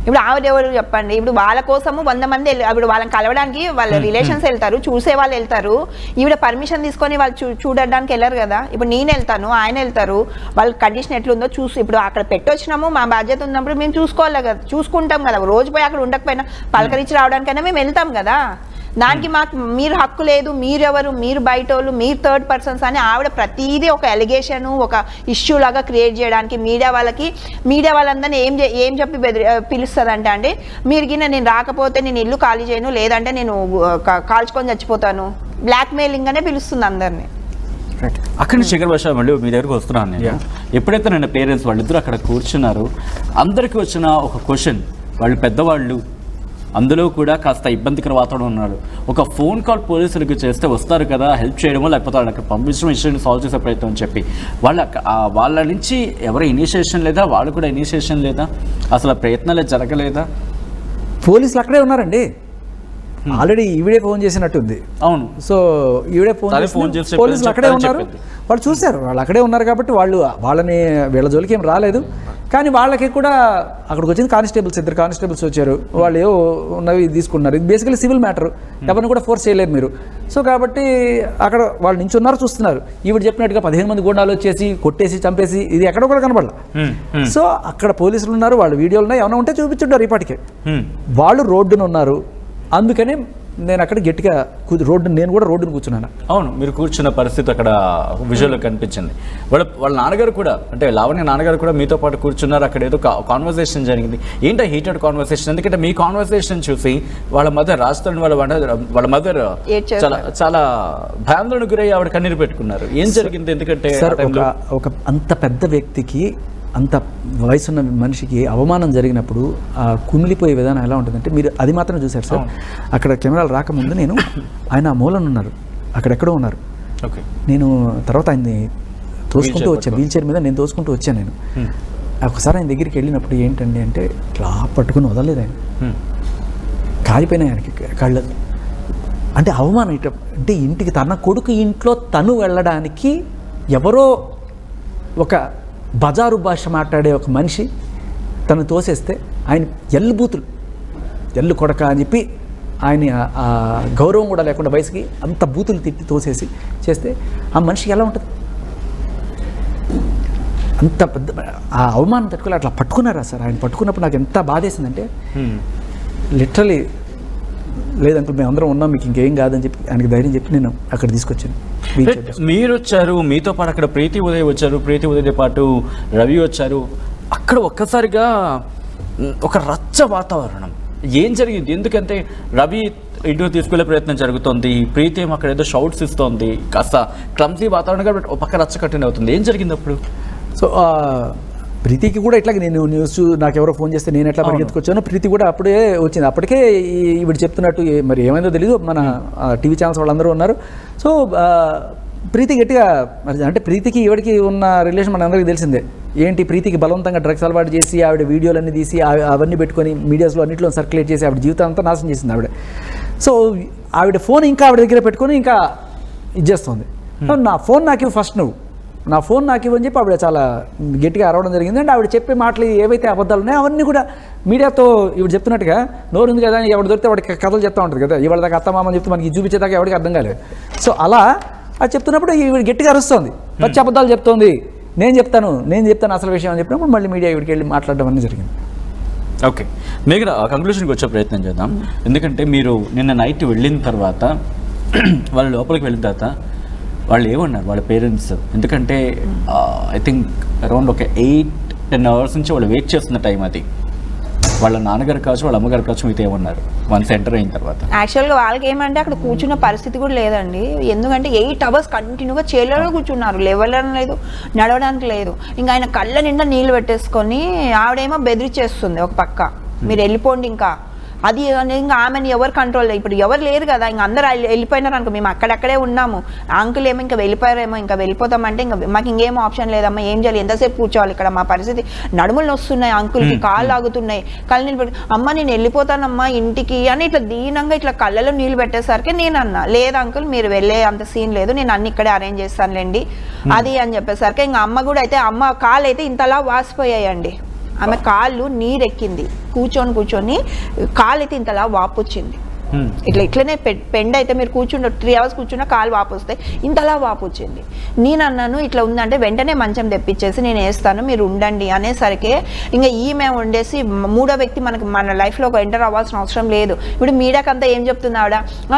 ఇప్పుడు ఆవిడెవరు చెప్పండి? ఇప్పుడు వాళ్ళ కోసము 100 మంది ఇప్పుడు వాళ్ళని కలవడానికి వాళ్ళ రిలేషన్స్ వెళ్తారు, చూసే వాళ్ళు వెళ్తారు. ఈవిడ పర్మిషన్ తీసుకొని వాళ్ళు చూడడానికి వెళ్ళరు కదా. ఇప్పుడు నేను వెళ్తాను, ఆయన వెళ్తారు, వాళ్ళ కండిషన్ ఎట్లుందో చూసి, ఇప్పుడు అక్కడ పెట్టొచ్చినాము, మా బాధ్యత ఉన్నప్పుడు మేము చూసుకోవాలి కదా, చూసుకుంటాం కదా. రోజు పోయి అక్కడ ఉండకపోయినా పలకరించి రావడానికైనా మేము వెళ్తాం కదా. దానికి మాకు మీరు హక్కు లేదు, మీరెవరు, మీరు బయట వాళ్ళు, మీరు థర్డ్ పర్సన్స్ అని ఆవిడ ప్రతిదీ ఒక ఎలిగేషన్, ఒక ఇష్యూ లాగా క్రియేట్ చేయడానికి మీడియా వాళ్ళందరినీ ఏం చెప్పి పిలుస్తుందంటే అండి, మీరు గిన్న నేను రాకపోతే నేను ఇల్లు ఖాళీ చేయను, లేదంటే నేను కాల్చుకొని చచ్చిపోతాను, బ్లాక్మెయిలింగ్ అనే పిలుస్తుంది అందరినీ. అక్కడి నుంచి శేఖర్ భాష మళ్ళీ మీ దగ్గరకు వస్తున్నాను నేను. ఎప్పుడైతే నేను పేరెంట్స్ వాళ్ళిద్దరూ అక్కడ కూర్చున్నారు, అందరికీ వచ్చిన ఒక క్వశ్చన్, వాళ్ళు పెద్దవాళ్ళు అందులో కూడా కాస్త ఇబ్బందికర వాతావరణం ఉన్నారు. ఒక ఫోన్ కాల్ పోలీసులకు చేస్తే వస్తారు కదా, హెల్ప్ చేయడమో లేకపోతే వాళ్ళకి అక్కడ పంపించడం ఇష్యూని సాల్వ్ చేసే ప్రయత్నం అని చెప్పి వాళ్ళ నుంచి ఎవరు ఇనిషియేషన్ లేదా, వాళ్ళు కూడా ఇనిషియేషన్ లేదా, అసలు ప్రయత్నాలే జరగలేదా? పోలీసులు అక్కడే ఉన్నారండి. ఆల్రెడీ ఈవిడే ఫోన్ చేసినట్టుంది. అవును. సో ఈవిడే ఫోన్ చేసి పోలీసులు అక్కడే ఉన్నారు, వాళ్ళు చూశారు, వాళ్ళు అక్కడే ఉన్నారు కాబట్టి వాళ్ళని వీళ్ళ జోలికి ఏం రాలేదు. కానీ వాళ్ళకి కూడా అక్కడికి వచ్చింది కానిస్టేబుల్స్, 2 కానిస్టేబుల్స్ వచ్చారు. వాళ్ళు ఏవో ఉన్నవి తీసుకున్నారు. ఇది బేసికలీ సివిల్ మ్యాటర్, ఎవరిని కూడా ఫోర్స్ చేయలేరు మీరు. సో కాబట్టి అక్కడ వాళ్ళు నుంచి ఉన్నారు, చూస్తున్నారు. ఈవిడ చెప్పినట్టుగా 15 మంది గుండాలు వచ్చేసి కొట్టేసి చంపేసి ఇది ఎక్కడ కూడా కనపడలా. సో అక్కడ పోలీసులు ఉన్నారు, వాళ్ళ వీడియోలు ఉన్నాయి, ఏమైనా ఉంటే చూపించుంటారు ఇప్పటికే. వాళ్ళు రోడ్డున ఉన్నారు, అందుకని నేను అక్కడ గట్టిగా నేను కూడా రోడ్డును కూర్చున్నాను. అవును, మీరు కూర్చున్న పరిస్థితి అక్కడ విజువల్లో కనిపించింది. వాళ్ళ నాన్నగారు కూడా, అంటే లావణ్య నాన్నగారు కూడా మీతో పాటు కూర్చున్నారు. అక్కడ ఏదో కాన్వర్సేషన్ జరిగింది. ఏంటో హీటెడ్ కాన్వర్సేషన్, ఎందుకంటే మీ కాన్వర్సేషన్ చూసి వాళ్ళ మదర్ రాజస్థాన్ వాళ్ళ మదర్ చాలా చాలా భయాందోళనకు గురై ఆవిడ కన్నీరు పెట్టుకున్నారు. ఏం జరిగింది? ఎందుకంటే ఒక అంత పెద్ద వ్యక్తికి, అంత వయసున్న మనిషికి అవమానం జరిగినప్పుడు ఆ కుమిలిపోయే విధానం ఎలా ఉంటుందంటే, మీరు అది మాత్రం చూశారు సార్. అక్కడ కెమెరాలు రాకముందు ఆయన ఆ మూలన ఉన్నారు, అక్కడెక్కడో ఉన్నారు. నేను తర్వాత ఆయన్ని తోసుకుంటూ వచ్చాను, వీల్ చైర్ మీద నేను తోసుకుంటూ వచ్చాను. నేను ఒకసారి ఆయన దగ్గరికి వెళ్ళినప్పుడు ఏంటండి అంటే, ఇట్లా పట్టుకుని వదలలేదు ఆయన, కాలిపోయినాయి ఆయనకి కళ్ళు. అంటే అవమానం అంటే ఇంటికి తన కొడుకు ఇంట్లో తను వెళ్ళడానికి ఎవరో ఒక బజారు భాష మాట్లాడే ఒక మనిషి తను తోసేస్తే ఆయన ఎల్లు కొడక అని చెప్పి ఆయన ఆ గౌరవం కూడా లేకుండా వయసుకి అంత బూతులు తిట్టి తోసేసి చేస్తే ఆ మనిషికి ఎలా ఉంటుంది? అంత పెద్ద ఆ అవమానం తట్టుకోలే, అట్లా పట్టుకున్నారా సార్. ఆయన పట్టుకున్నప్పుడు నాకు ఎంత బాధేసిందంటే, లిటరలీ లేదంటే మేము అందరం ఉన్నాం, మీకు ఇంకేం కాదని చెప్పి ఆయనకి ధైర్యం చెప్పి నేను అక్కడ తీసుకొచ్చాను. మీరు వచ్చారు, మీతో పాటు అక్కడ ప్రీతి ఉదయ్ వచ్చారు, ప్రీతి ఉదయ్తో పాటు రవి వచ్చారు. అక్కడ ఒక్కసారిగా ఒక రచ్చ వాతావరణం. ఏం జరిగింది? ఎందుకంటే రవి ఇంటికి తీసుకెళ్లే ప్రయత్నం జరుగుతుంది, ప్రీతి ఏమో అక్కడ ఏదో షౌట్స్ ఇస్తోంది, కాస్త క్లమ్సీ వాతావరణం కాబట్టి ఒక పక్క రచ్చ కంటిన్యూ అవుతుంది. ఏం జరిగింది అప్పుడు? సో ప్రీతికి కూడా ఇట్లాగే నేను న్యూస్ నాకు ఎవరో ఫోన్ చేస్తే నేను ఎట్లా పరిగెత్తుకొచ్చాను, ప్రీతి కూడా అప్పుడే వచ్చింది. అప్పటికే ఈవిడ చెప్తున్నట్టు మరి ఏమైందో తెలీదు, మన టీవీ ఛానల్స్ వాళ్ళందరూ ఉన్నారు. సో ప్రీతి గట్టిగా అంటే ప్రీతికి ఈవిడికి ఉన్న రిలేషన్ మన అందరికీ తెలిసిందే. ఏంటి, ప్రీతికి బలవంతంగా డ్రగ్స్ అలవాటు చేసి ఆవిడ వీడియోలన్నీ తీసి అవన్నీ పెట్టుకొని మీడియాస్లో అన్నింటిలో సర్క్యులేట్ చేసి ఆవిడ జీవితం అంతా నాశనం చేసింది ఆవిడ. సో ఆవిడ ఫోన్ ఇంకా ఆవిడ దగ్గర పెట్టుకొని ఇంకా ఇది చేస్తుంది. నా ఫోన్ నాకు ఇవ్వు ఫస్ట్, నా ఫోన్ నాకు ఇవ్వని చెప్పి ఆవిడ చాలా గట్టిగా అరవడం జరిగింది. అంటే ఆవిడ చెప్పే మాటలు ఏవైతే అబద్ధాలు ఉన్నాయో అవన్నీ కూడా మీడియాతో ఈవిడ చెప్తున్నట్టుగా నోరు ఉంది కదా, ఎవడు దొరికితే వాడికి కథలు చెప్తా ఉంటుంది కదా, ఇవాళ దాకా అత్తమామని చెప్తే మనకి చూపించేదాకా ఎవరికి అర్థం కాలేదు. సో అలా అది చెప్తున్నప్పుడు ఈవిడ గట్టిగా అరుస్తుంది, పచ్చి అబద్ధాలు చెప్తోంది, నేను చెప్తాను అసలు విషయం అని చెప్పినప్పుడు మళ్ళీ మీడియా ఈవిడికి వెళ్ళి మాట్లాడడం అనేది జరిగింది. ఓకే, మీకు కంక్లూషన్కి వచ్చే ప్రయత్నం చేద్దాం. ఎందుకంటే మీరు నిన్న నైట్ వెళ్ళిన తర్వాత వాళ్ళ లోపలికి వెళ్ళిన తర్వాత వాళ్ళు ఏమన్నారు వాళ్ళ పేరెంట్స్? ఎందుకంటే ఐ థింక్ అరౌండ్ ఒక 8-10 అవర్స్ నుంచి వాళ్ళు వెయిట్ చేస్తున్న టైం అది. వాళ్ళ నాన్నగారు కావచ్చు, వాళ్ళ అమ్మగారు కావచ్చు, మీతో ఏమన్నారు వన్స్ ఎంటర్ అయిన తర్వాత? యాక్చువల్గా వాళ్ళకి ఏమంటే అక్కడ కూర్చున్న పరిస్థితి కూడా లేదండి. ఎందుకంటే 8 అవర్స్ కంటిన్యూగా చైర్లలో కూర్చున్నారు, లేవడం లేదు, నడవడానికి లేదు. ఇంకా ఆయన కళ్ళ నిండా నీళ్ళు పెట్టేసుకొని ఆవిడేమో బెదిరిచేస్తుంది ఒక పక్క, మీరు వెళ్ళిపోండి ఇంకా అది. ఇంకా ఆమెను ఎవరు కంట్రోల్, ఇప్పుడు ఎవరు లేరు కదా, ఇంకా అందరూ వెళ్ళిపోయినారు అనుకో, మేము అక్కడక్కడే ఉన్నాము, అంకుల్ ఏమో ఇంకా వెళ్ళిపోయారేమో, ఇంకా వెళ్ళిపోతామంటే ఇంకా మాకు ఇంకేం ఆప్షన్ లేదమ్మా, ఏం చేయాలి, ఎంతసేపు కూర్చోవాలి ఇక్కడ, మా పరిస్థితి నడుములు వస్తున్నాయి, అంకుల్కి కాళ్ళు ఆగుతున్నాయి, కళ్ళు నీళ్ళు పెట్టి అమ్మ నేను వెళ్ళిపోతానమ్మా ఇంటికి అని ఇట్లా దీనంగా ఇట్లా కళ్ళలో నీళ్ళు పెట్టేసరికి నేను అన్నా, లేదు అంకుల్ మీరు వెళ్ళే అంత సీన్ లేదు, నేను అన్ని ఇక్కడే అరేంజ్ చేస్తానులేండి అది అని చెప్పేసరికి ఇంకా అమ్మ కూడా అయితే అమ్మ కాళ్ళు అయితే ఇంతలా వాసిపోయాయండి. ఆమె కాళ్ళు నీరెక్కింది, కూర్చొని కాలు అయితే ఇంతలా వాపు వచ్చింది. ఇట్లనే పెండ అయితే మీరు 3 అవర్స్ కూర్చున్న కాలు వాపు వస్తాయి, ఇంతలా వాపు వచ్చింది. నేను అన్నాను ఇట్లా ఉందంటే వెంటనే మంచం తెప్పించేసి నేను వేస్తాను మీరు ఉండండి అనేసరికి ఇంకా ఈమె ఉండేసి మూడో వ్యక్తి మన లైఫ్లో ఎంటర్ అవ్వాల్సిన అవసరం లేదు. ఇప్పుడు మీడియాకి అంతా ఏం చెప్తుంది ఆవిడ,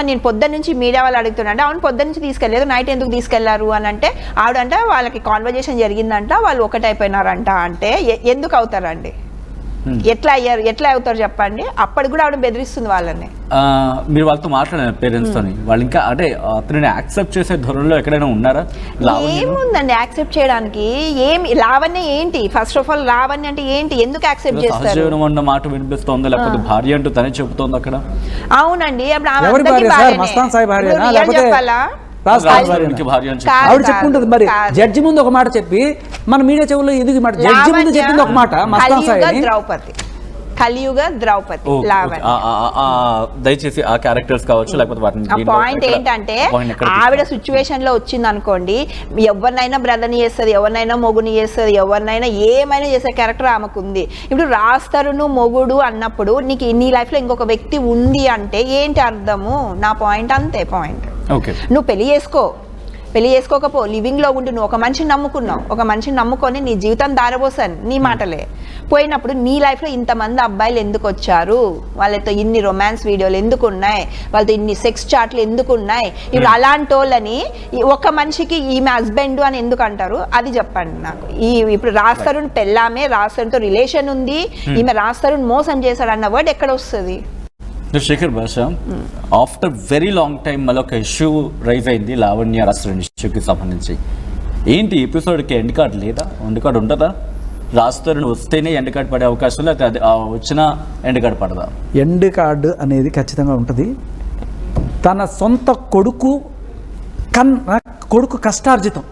నేను పొద్దున్న నుంచి మీడియా వాళ్ళు అడుగుతున్నా అంటే అవును పొద్దున్న నుంచి తీసుకెళ్ళలేదు, నైట్ ఎందుకు తీసుకెళ్లారు అని అంటే ఆవిడంట వాళ్ళకి కాన్వర్జేషన్ జరిగిందంట, వాళ్ళు ఒకటైపోయినారంట. అంటే ఎందుకు అవుతారండి? ఎట్లా అయ్యారు, ఎట్లా అవుతారు చెప్పండి. అప్పటికి కూడా ఆవిడ బెదిరిస్తుంది వాళ్ళని. మీరు వాళ్ళతో మాట్లాడారు పేరెంట్స్ తోని, వాళ్ళు ఇంకా అంటే అతనిని యాక్సెప్ట్ చేసే ధోరణిలో ఎక్కడైనా ఉన్నారా? ఏముందని యాక్సెప్ట్ చేయడానికి? ఏమి లావణ్య ఏంటి? ఫస్ట్ ఆఫ్ ఆల్ లావణ్య అంటే ఏంటి? ఎందుకు యాక్సెప్ట్ చేస్తారు? సహజీవనం అన్న మాట వినిపిస్తోంది, లేకపోతే భార్య అంటూ తనే చెబుతోంది అక్కడ. అవునండి, అప్పుడు ఆవిడ చెప్పుకుంటుంది. మరి జడ్జి ముందు ఒక మాట చెప్పి మన మీడియా చెవుల్లో ఎందుకు మాట? జడ్జి ముందు చెప్పింది ఒక మాట, మస్తాన్ సాయి ద్రౌపది, కలియుగ ద్రౌపది లావణ్య. దయచేసి ఆ క్యారెక్టర్స్ కావచ్చు లేకపోతే వాటిని పాయింట్ ఏంటంటే ఆవిడ సిచ్యువేషన్ లో వచ్చింది అనుకోండి, ఎవరినైనా బ్రదర్ని చేస్తుంది, ఎవరినైనా మొగుని చేస్తుంది, ఎవరినైనా ఏమైనా చేసే క్యారెక్టర్ ఆమెకు ఉంది. ఇప్పుడు రాస్తారును మొగుడు అన్నప్పుడు నీకు నీ లైఫ్ లో ఇంకొక వ్యక్తి ఉంది అంటే ఏంటి అర్థము? నా పాయింట్ అంతే పాయింట్. నువ్వు పెళ్లి చేసుకోకపో, లివింగ్ లో ఉండి నువ్వు ఒక మనిషిని నమ్ముకున్నావు, ఒక మనిషిని నమ్ముకొని నీ జీవితం దారబోసాను నీ మాటలే పోయినప్పుడు నీ లైఫ్ లో ఇంతమంది అబ్బాయిలు ఎందుకు వచ్చారు, వాళ్ళతో ఇన్ని రొమాన్స్ వీడియోలు ఎందుకు ఉన్నాయి, వాళ్ళతో ఇన్ని సెక్స్ చాట్లు ఎందుకు ఉన్నాయి? ఇప్పుడు అలాంటి వాళ్ళని ఒక మనిషికి ఈమె హస్బెండ్ అని ఎందుకు అంటారు? అది చెప్పండి నాకు. ఇప్పుడు రాస్తారుని పెళ్ళామే, రాస్తారుతో రిలేషన్ ఉంది, ఈమె రాస్తారుని మోసం చేశాడు అన్న వర్డ్ ఎక్కడ వస్తుంది? శేఖర్ భాష, ఆఫ్టర్ వెరీ లాంగ్ టైం మళ్ళీ ఒక ఇష్యూ రైజ్ అయింది లావణ్య రాస్తారన్ ఇష్యూకి సంబంధించి. ఏంటి ఎపిసోడ్కి ఎండ్ కార్డ్ లేదా? ఎండ్ కార్డ్ ఉంటుందా? రాస్తారని వస్తేనే ఎండ్ కార్డ్ పడే అవకాశం లేకపోతే వచ్చిన ఎండ్ కార్డ్ పడదా? ఎండ్ కార్డు అనేది ఖచ్చితంగా ఉంటుంది. తన సొంత కొడుకు కష్టార్జితం,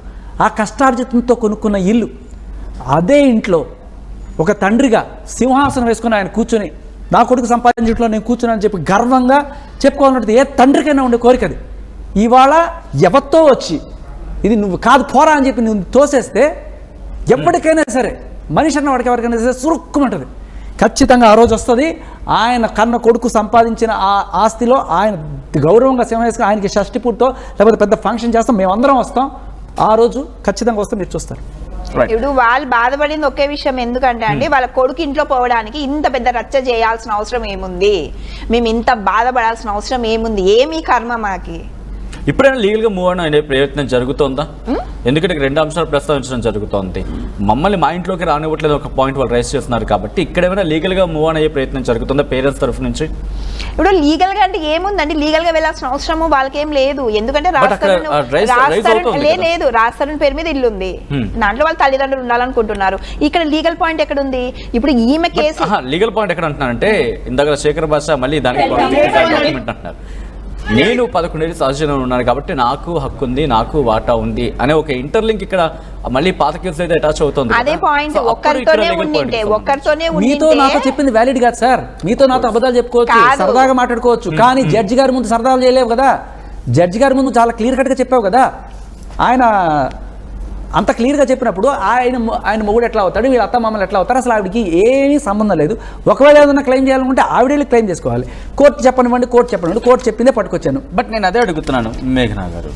ఆ కష్టార్జితంతో కొనుక్కున్న ఇల్లు, అదే ఇంట్లో ఒక తండ్రిగా సింహాసనం వేసుకుని ఆయన కూర్చొని నా కొడుకు సంపాదించట్లో నేను కూర్చున్నాను చెప్పి గర్వంగా చెప్పుకోవాలంటే ఏ తండ్రికైనా ఉండే కోరిక అది. ఇవాళ ఎవరితో వచ్చి ఇది నువ్వు కాదు పోరా అని చెప్పి నువ్వు తోసేస్తే ఎప్పటికైనా సరే మనిషి అన్న వాడికి ఎవరికైనా సరే సురుక్కుమంటుంది. ఖచ్చితంగా ఆ రోజు వస్తుంది. ఆయన కన్న కొడుకు సంపాదించిన ఆ ఆస్తిలో ఆయన గౌరవంగా సింహేసుకుని ఆయనకి షష్టి పూర్తో లేకపోతే పెద్ద ఫంక్షన్ చేస్తాం, మేమందరం వస్తాం. ఆ రోజు ఖచ్చితంగా వస్తే మీరు చూస్తారు. ఇప్పుడు వాళ్ళు బాధపడింది ఒకే విషయం. ఎందుకంటే అండి వాళ్ళ కొడుకు ఇంట్లో పోవడానికి ఇంత పెద్ద రచ్చ చేయాల్సిన అవసరం ఏముంది? మేము ఇంత బాధపడాల్సిన అవసరం ఏముంది? ఏమీ కర్మ మాకి? ఇప్పుడైనా లీగల్గా మూవ్ ఆన్ అనే ప్రయత్నం జరుగుతోందా? ఎందుకంటే రెండు అంశాలు ప్రస్తావించడం జరుగుతోంది. మమ్మల్ని మా ఇంట్లోకి రానివ్వట్లేదు ఒక పాయింట్ వాళ్ళు రైజ్ చేస్తున్నారు కాబట్టి ఇక్కడ ఏమైనా లీగల్గా మూవ్ ఆన్ అయ్యే ప్రయత్నం జరుగుతుందా పేరెంట్స్ తరఫు నుంచి? ఇప్పుడు లీగల్ గా అంటే ఏముందండి, లీగల్ గా వెళ్ళాల్సిన అవసరము వాళ్ళకేం లేదు. ఎందుకంటే లేదు, రాస్తారని పేరు మీద ఇల్లు ఉంది, దాంట్లో వాళ్ళ తల్లిదండ్రులు ఉండాలనుకుంటున్నారు. ఇక్కడ లీగల్ పాయింట్ ఎక్కడ ఉంది? ఇప్పుడు ఈమె కేసు లీగల్ పాయింట్ ఎక్కడ అంటున్నారంటే ఇందాక శేఖర్ భాష మళ్ళీ దానికి అంటున్నారు, నేను 11 ఏళ్ళు సహజీవనం ఉన్నాను కాబట్టి నాకు హక్కు ఉంది, నాకు వాటా ఉంది అనే ఒక ఇంటర్లింక్ ఇక్కడ మళ్ళీ పాత కేసు అయితే అటాచ్ అవుతుంది. అదే పాయింట్. ఒక్కరితోనే మీతో నాతో చెప్పింది వ్యాలిడ్ కాదు సార్. మీతో నాతో అబద్ధాలు చెప్పుకోవచ్చు, సరదాగా మాట్లాడుకోవచ్చు, కానీ జడ్జి గారి ముందు సరదాలు చేయలేవు కదా. జడ్జి గారి ముందు చాలా క్లియర్ కట్గా చెప్పావు కదా. ఆయన అంత క్లియర్గా చెప్పినప్పుడు ఆయన మొగుడు ఎట్లా అవుతాడు, వీళ్ళ అత్త మామలు ఎట్లా అవుతారు, అసలు ఆవిడకి ఏమీ సంబంధం లేదు. ఒకవేళ ఏదైనా క్లెయిమ్ చేయాలనుకుంటే ఆవిడేళ్ళి క్లెయిమ్ చేసుకోవాలి. కోర్టు చెప్పనివ్వండి, కోర్టు చెప్పిందే పట్టుకొచ్చాను. బట్ నేను అదే అడుగుతున్నాను మేఘనా గారు,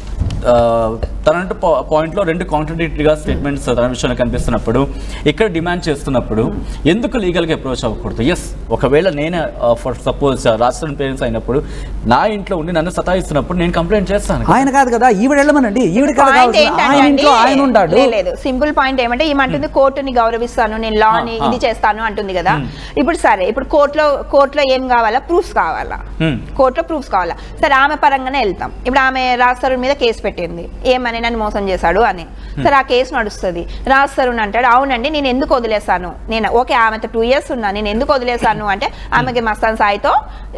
తనంటూ పాయింట్లో రెండు కాంట్రడిక్టరీగా స్టేట్మెంట్స్ తన విషయంలో కనిపిస్తున్నప్పుడు, ఇక్కడ డిమాండ్ చేస్తున్నప్పుడు ఎందుకు లీగల్గా అప్రోచ్ అవ్వకూడదు? ఎస్, ఒకవేళ నేను ఫర్ సపోజ్ రాష్ట్రం పేరెంట్స్ అయినప్పుడు నా ఇంట్లో ఉండి నన్ను సతాయిస్తున్నప్పుడు నేను కంప్లైంట్ చేస్తాను. ఆయన కాదు కదా, ఈవిడ వెళ్ళమనండి. లేదు, సింపుల్ పాయింట్ ఏమంటే ఏమంటుంది, కోర్టుని గౌరవిస్తాను, నేను లాని ఇది చేస్తాను అంటుంది కదా. ఇప్పుడు సరే, ఇప్పుడు కోర్టులో ఏం కావాలా? ప్రూఫ్స్ కావాలా? కోర్టులో ప్రూఫ్స్ కావాలా? సరే, ఆమె పరంగానే వెళ్తాం. ఇప్పుడు ఆమె రాస్తారు మీద కేసు పెట్టింది, ఏమని నన్ను మోసం చేశాడు అని. సరే, ఆ కేసు నడుస్తుంది. రాస్తారు అంటాడు, అవునండి నేను ఎందుకు వదిలేసాను, నేను ఓకే ఆమెతో 2 years ఉన్నా, నేను ఎందుకు వదిలేసాను అంటే ఆమెకి మస్తాన్ సాయితో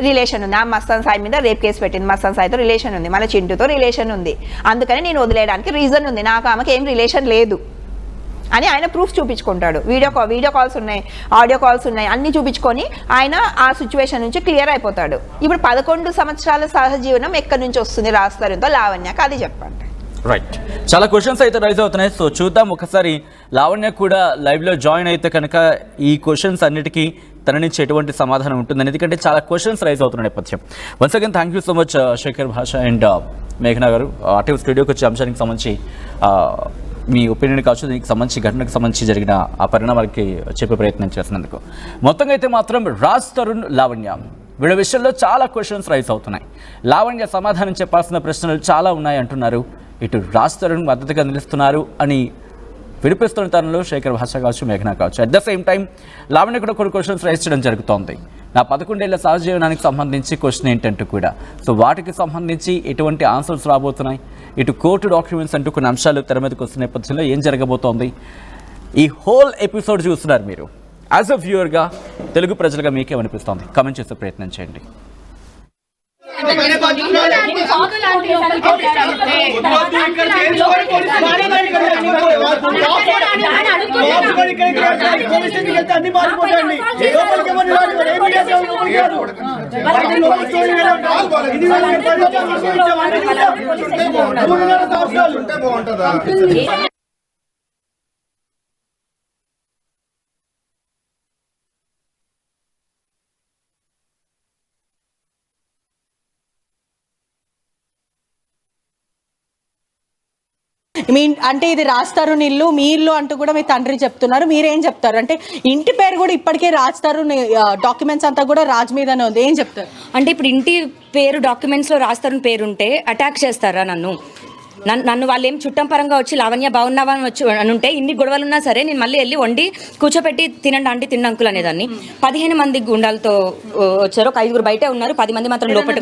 రిలేషన్ ఉంది, ఆ మస్తాన్ సాయి మీద రేప్ కేసు పెట్టింది, మస్తాన్ సాయితో రిలేషన్ ఉంది, మళ్ళీ చింటూతో రిలేషన్ ఉంది, అందుకని నేను వదిలేయడానికి రీజన్ ఉంది, నాకు ఆమెకి ఏం రిలేషన్ లేదు అని ఆయన ప్రూఫ్ చూపించుకుంటాడు. వీడియో కాల్స్ ఉన్నాయి, ఆడియో కాల్స్ ఉన్నాయి, అన్ని చూపించుకొని ఆయన ఆ సిచ్యువేషన్ నుంచి క్లియర్ అయిపోతాడు. ఇప్పుడు 11 సంవత్సరాల సహజీవనం ఎక్కడి నుంచి వస్తుంది రాస్తారుతో లావణ్యకు? అది చెప్పండి. రైట్, చాలా క్వశ్చన్స్ అయితే రైజ్ అవుతున్నాయి. సో చూద్దాం, ఒకసారి లావణ్య కూడా లైవ్లో జాయిన్ అయితే కనుక ఈ క్వశ్చన్స్ అన్నిటికీ తన నుంచి ఎటువంటి సమాధానం ఉంటుందని, ఎందుకంటే చాలా క్వశ్చన్స్ రైజ్ అవుతున్న నేపథ్యం. Once again thank you so much Shekhar Basha and మేఘనా గారు, అటు స్టూడియోకి వచ్చే అంశానికి సంబంధించి మీ ఒపీనియన్ కావచ్చు, దీనికి సంబంధించి ఘటనకు సంబంధించి జరిగిన ఆ పరిణామాలకి చెప్పే ప్రయత్నం చేసినందుకు. మొత్తంగా అయితే మాత్రం రాజ్ తరుణ్, లావణ్య వీళ్ళ విషయంలో చాలా క్వశ్చన్స్ రైజ్ అవుతున్నాయి. లావణ్య సమాధానం చెప్పాల్సిన ప్రశ్నలు చాలా ఉన్నాయి అంటున్నారు. ఇటు రాజ్ తరుణ్ మద్దతుగా నిలుస్తున్నారు అని వినిపిస్తున్న తరుణంలో శేఖర్ భాష కావచ్చు, మేఘనా కావచ్చు. At the same time Lavanya కూడా కొన్ని క్వశ్చన్స్ రైజ్ చేయడం జరుగుతోంది. నా 11 ఏళ్ల సహజీవనానికి సంబంధించి క్వశ్చన్ ఏంటంటూ కూడా. సో వాటికి సంబంధించి ఎటువంటి ఆన్సర్స్ రాబోతున్నాయి, ఇటు కోర్టు డాక్యుమెంట్స్ అంటూ కొన్ని అంశాలు తెర మీదకి వస్తున్న నేపథ్యంలో ఏం జరగబోతోంది, ఈ హోల్ ఎపిసోడ్ చూస్తున్నారు మీరు. యాజ్ అ వ్యూవర్గా తెలుగు ప్రజలుగా మీకేమనిపిస్తోంది కామెంట్ చేసే ప్రయత్నం చేయండి. మీ అంటే ఇది రాజ్ తరుణ్ ఇల్లు, మీ ఇల్లు అంటూ కూడా మీ తండ్రి చెప్తున్నారు. మీరేం చెప్తారు? అంటే ఇంటి పేరు కూడా ఇప్పటికే రాజ్ తరుణ్, డాక్యుమెంట్స్ అంతా కూడా రాజ్ మీదనే ఉంది, ఏం చెప్తారు? అంటే ఇప్పుడు ఇంటి పేరు డాక్యుమెంట్స్లో రాజ్ తరుణ్ పేరు ఉంటే అటాక్ చేస్తారా నన్ను వాళ్ళు ఏం చుట్టం పరంగా వచ్చి లావణ్య బాగున్నావా అని వచ్చి అని ఉంటే ఇన్ని గొడవలు ఉన్నా సరే నేను మళ్ళీ వెళ్ళి వండి కూర్చోపెట్టి తినండి ఆంటీ తిన్న అంకుల్ అనేదాన్ని. 15 మంది గుండాలతో వచ్చారు, ఒక 5 బయటే ఉన్నారు, 10 మంది మాత్రం లోపల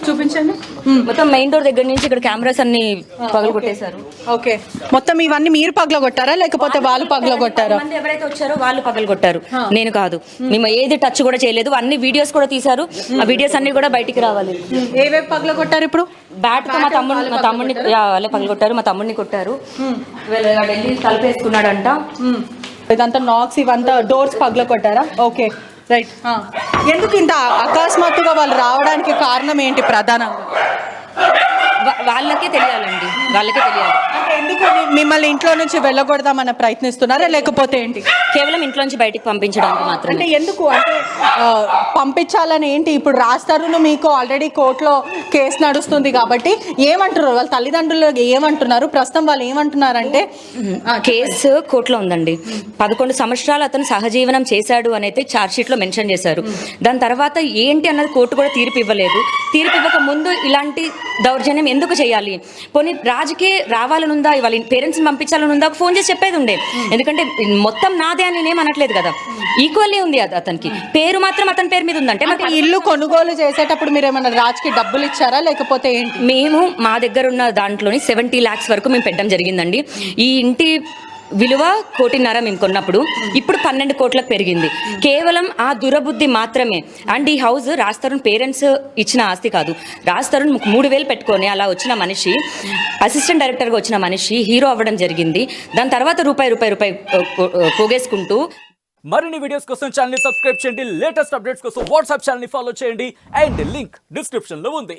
చూపించండి. మొత్తం మెయిన్ డోర్ దగ్గర నుంచి ఇక్కడ కెమెరాస్ అన్ని పగలగొట్టేశారు. ఓకే, మొత్తం ఇవన్నీ మీరు పగలగొట్టారా లేకపోతే వాళ్ళు పగలగొట్టారా? మంది ఎవరైతే వచ్చారో వాళ్ళు పగలగొట్టారు, నేను కాదు. మేము ఏది టచ్ కూడా చేయలేదు. అన్ని వీడియోస్ కూడా తీశారు, ఆ వీడియోస్ అన్ని కూడా బయటికి రావాలి. ఏవేవి పగలగొట్టారు? ఇప్పుడు బ్యాట్ తో మా తమ్ముడిని వాళ్ళే పగలగొట్టారు, మా తమ్ముడిని కొట్టారు, వెళ్ళి తలపేసుకున్నాడంట. ఇదంతా నాక్స్, ఇవంతా డోర్స్ పగలగొట్టారా? Okay, right. ఎందుకు ఇంత అకస్మాత్తుగా వాళ్ళు రావడానికి కారణం ఏంటి ప్రధానంగా? వాళ్ళకే తెలియాలండి, వాళ్ళకే తెలియాలి. అంటే ఎందుకు మిమ్మల్ని ఇంట్లో నుంచి వెళ్ళగొడదామని ప్రయత్నిస్తున్నారా లేకపోతే ఏంటి? కేవలం ఇంట్లో నుంచి బయటికి పంపించడానికి మాత్రం. అంటే ఎందుకు అంటే పంపించాలని ఏంటి? ఇప్పుడు రాజ్ తరుణ్ మీకు ఆల్రెడీ కోర్టులో కేసు నడుస్తుంది కాబట్టి ఏమంటారు వాళ్ళ తల్లిదండ్రులు, ఏమంటున్నారు ప్రస్తుతం వాళ్ళు ఏమంటున్నారంటే? కేసు కోర్టులో ఉందండి. 11 సంవత్సరాలు అతను సహజీవనం చేశాడు అని అయితే ఛార్జ్ షీట్ లో మెన్షన్ చేశారు. దాని తర్వాత ఏంటి అన్నది కోర్టు కూడా తీర్పు ఇవ్వలేదు. తీర్పు ఇవ్వక ముందు ఇలాంటి దౌర్జన్యం ఎందుకు చేయాలి? పోనీ రాజుకే రావాలనుందా, వాళ్ళ పేరెంట్స్ని పంపించాలనుందా, ఫోన్ చేసి చెప్పేది ఉండే. ఎందుకంటే మొత్తం నాదే అని నేనేం అనట్లేదు కదా, ఈక్వల్లీ ఉంది అది. అతనికి పేరు మాత్రం అతని పేరు మీద ఉందంటే. మరి ఇల్లు కొనుగోలు చేసేటప్పుడు మీరు ఏమైనా రాజుకి డబ్బులు ఇచ్చారా లేకపోతే ఏంటి? మేము మా దగ్గర ఉన్న దాంట్లోని 70 lakhs వరకు మేము పెట్టడం జరిగిందండి. ఈ ఇంటి విలువ 1.5 కోటి మేము కొన్నప్పుడు, ఇప్పుడు 12 కోట్లకు పెరిగింది. కేవలం ఆ దురబుద్ధి మాత్రమే. అండ్ ఈ హౌస్ రాజ్ తరుణ్ పేరెంట్స్ ఇచ్చిన ఆస్తి కాదు. రాజ్ తరుణ్ 3,000 పెట్టుకొని అలా వచ్చిన మనిషి, అసిస్టెంట్ డైరెక్టర్గా వచ్చిన మనిషి హీరో అవ్వడం జరిగింది. దాని తర్వాత రూపాయి పోగేసుకుంటూ. మరిన్ని వీడియోస్ కోసం ఛానల్ ని సబ్స్క్రైబ్ చేయండి, లేటెస్ట్ అప్డేట్స్ కోసం వాట్సాప్ ఛానల్ ని ఫాలో చేయండి, అండ్ లింక్ డిస్క్రిప్షన్ లో ఉంది.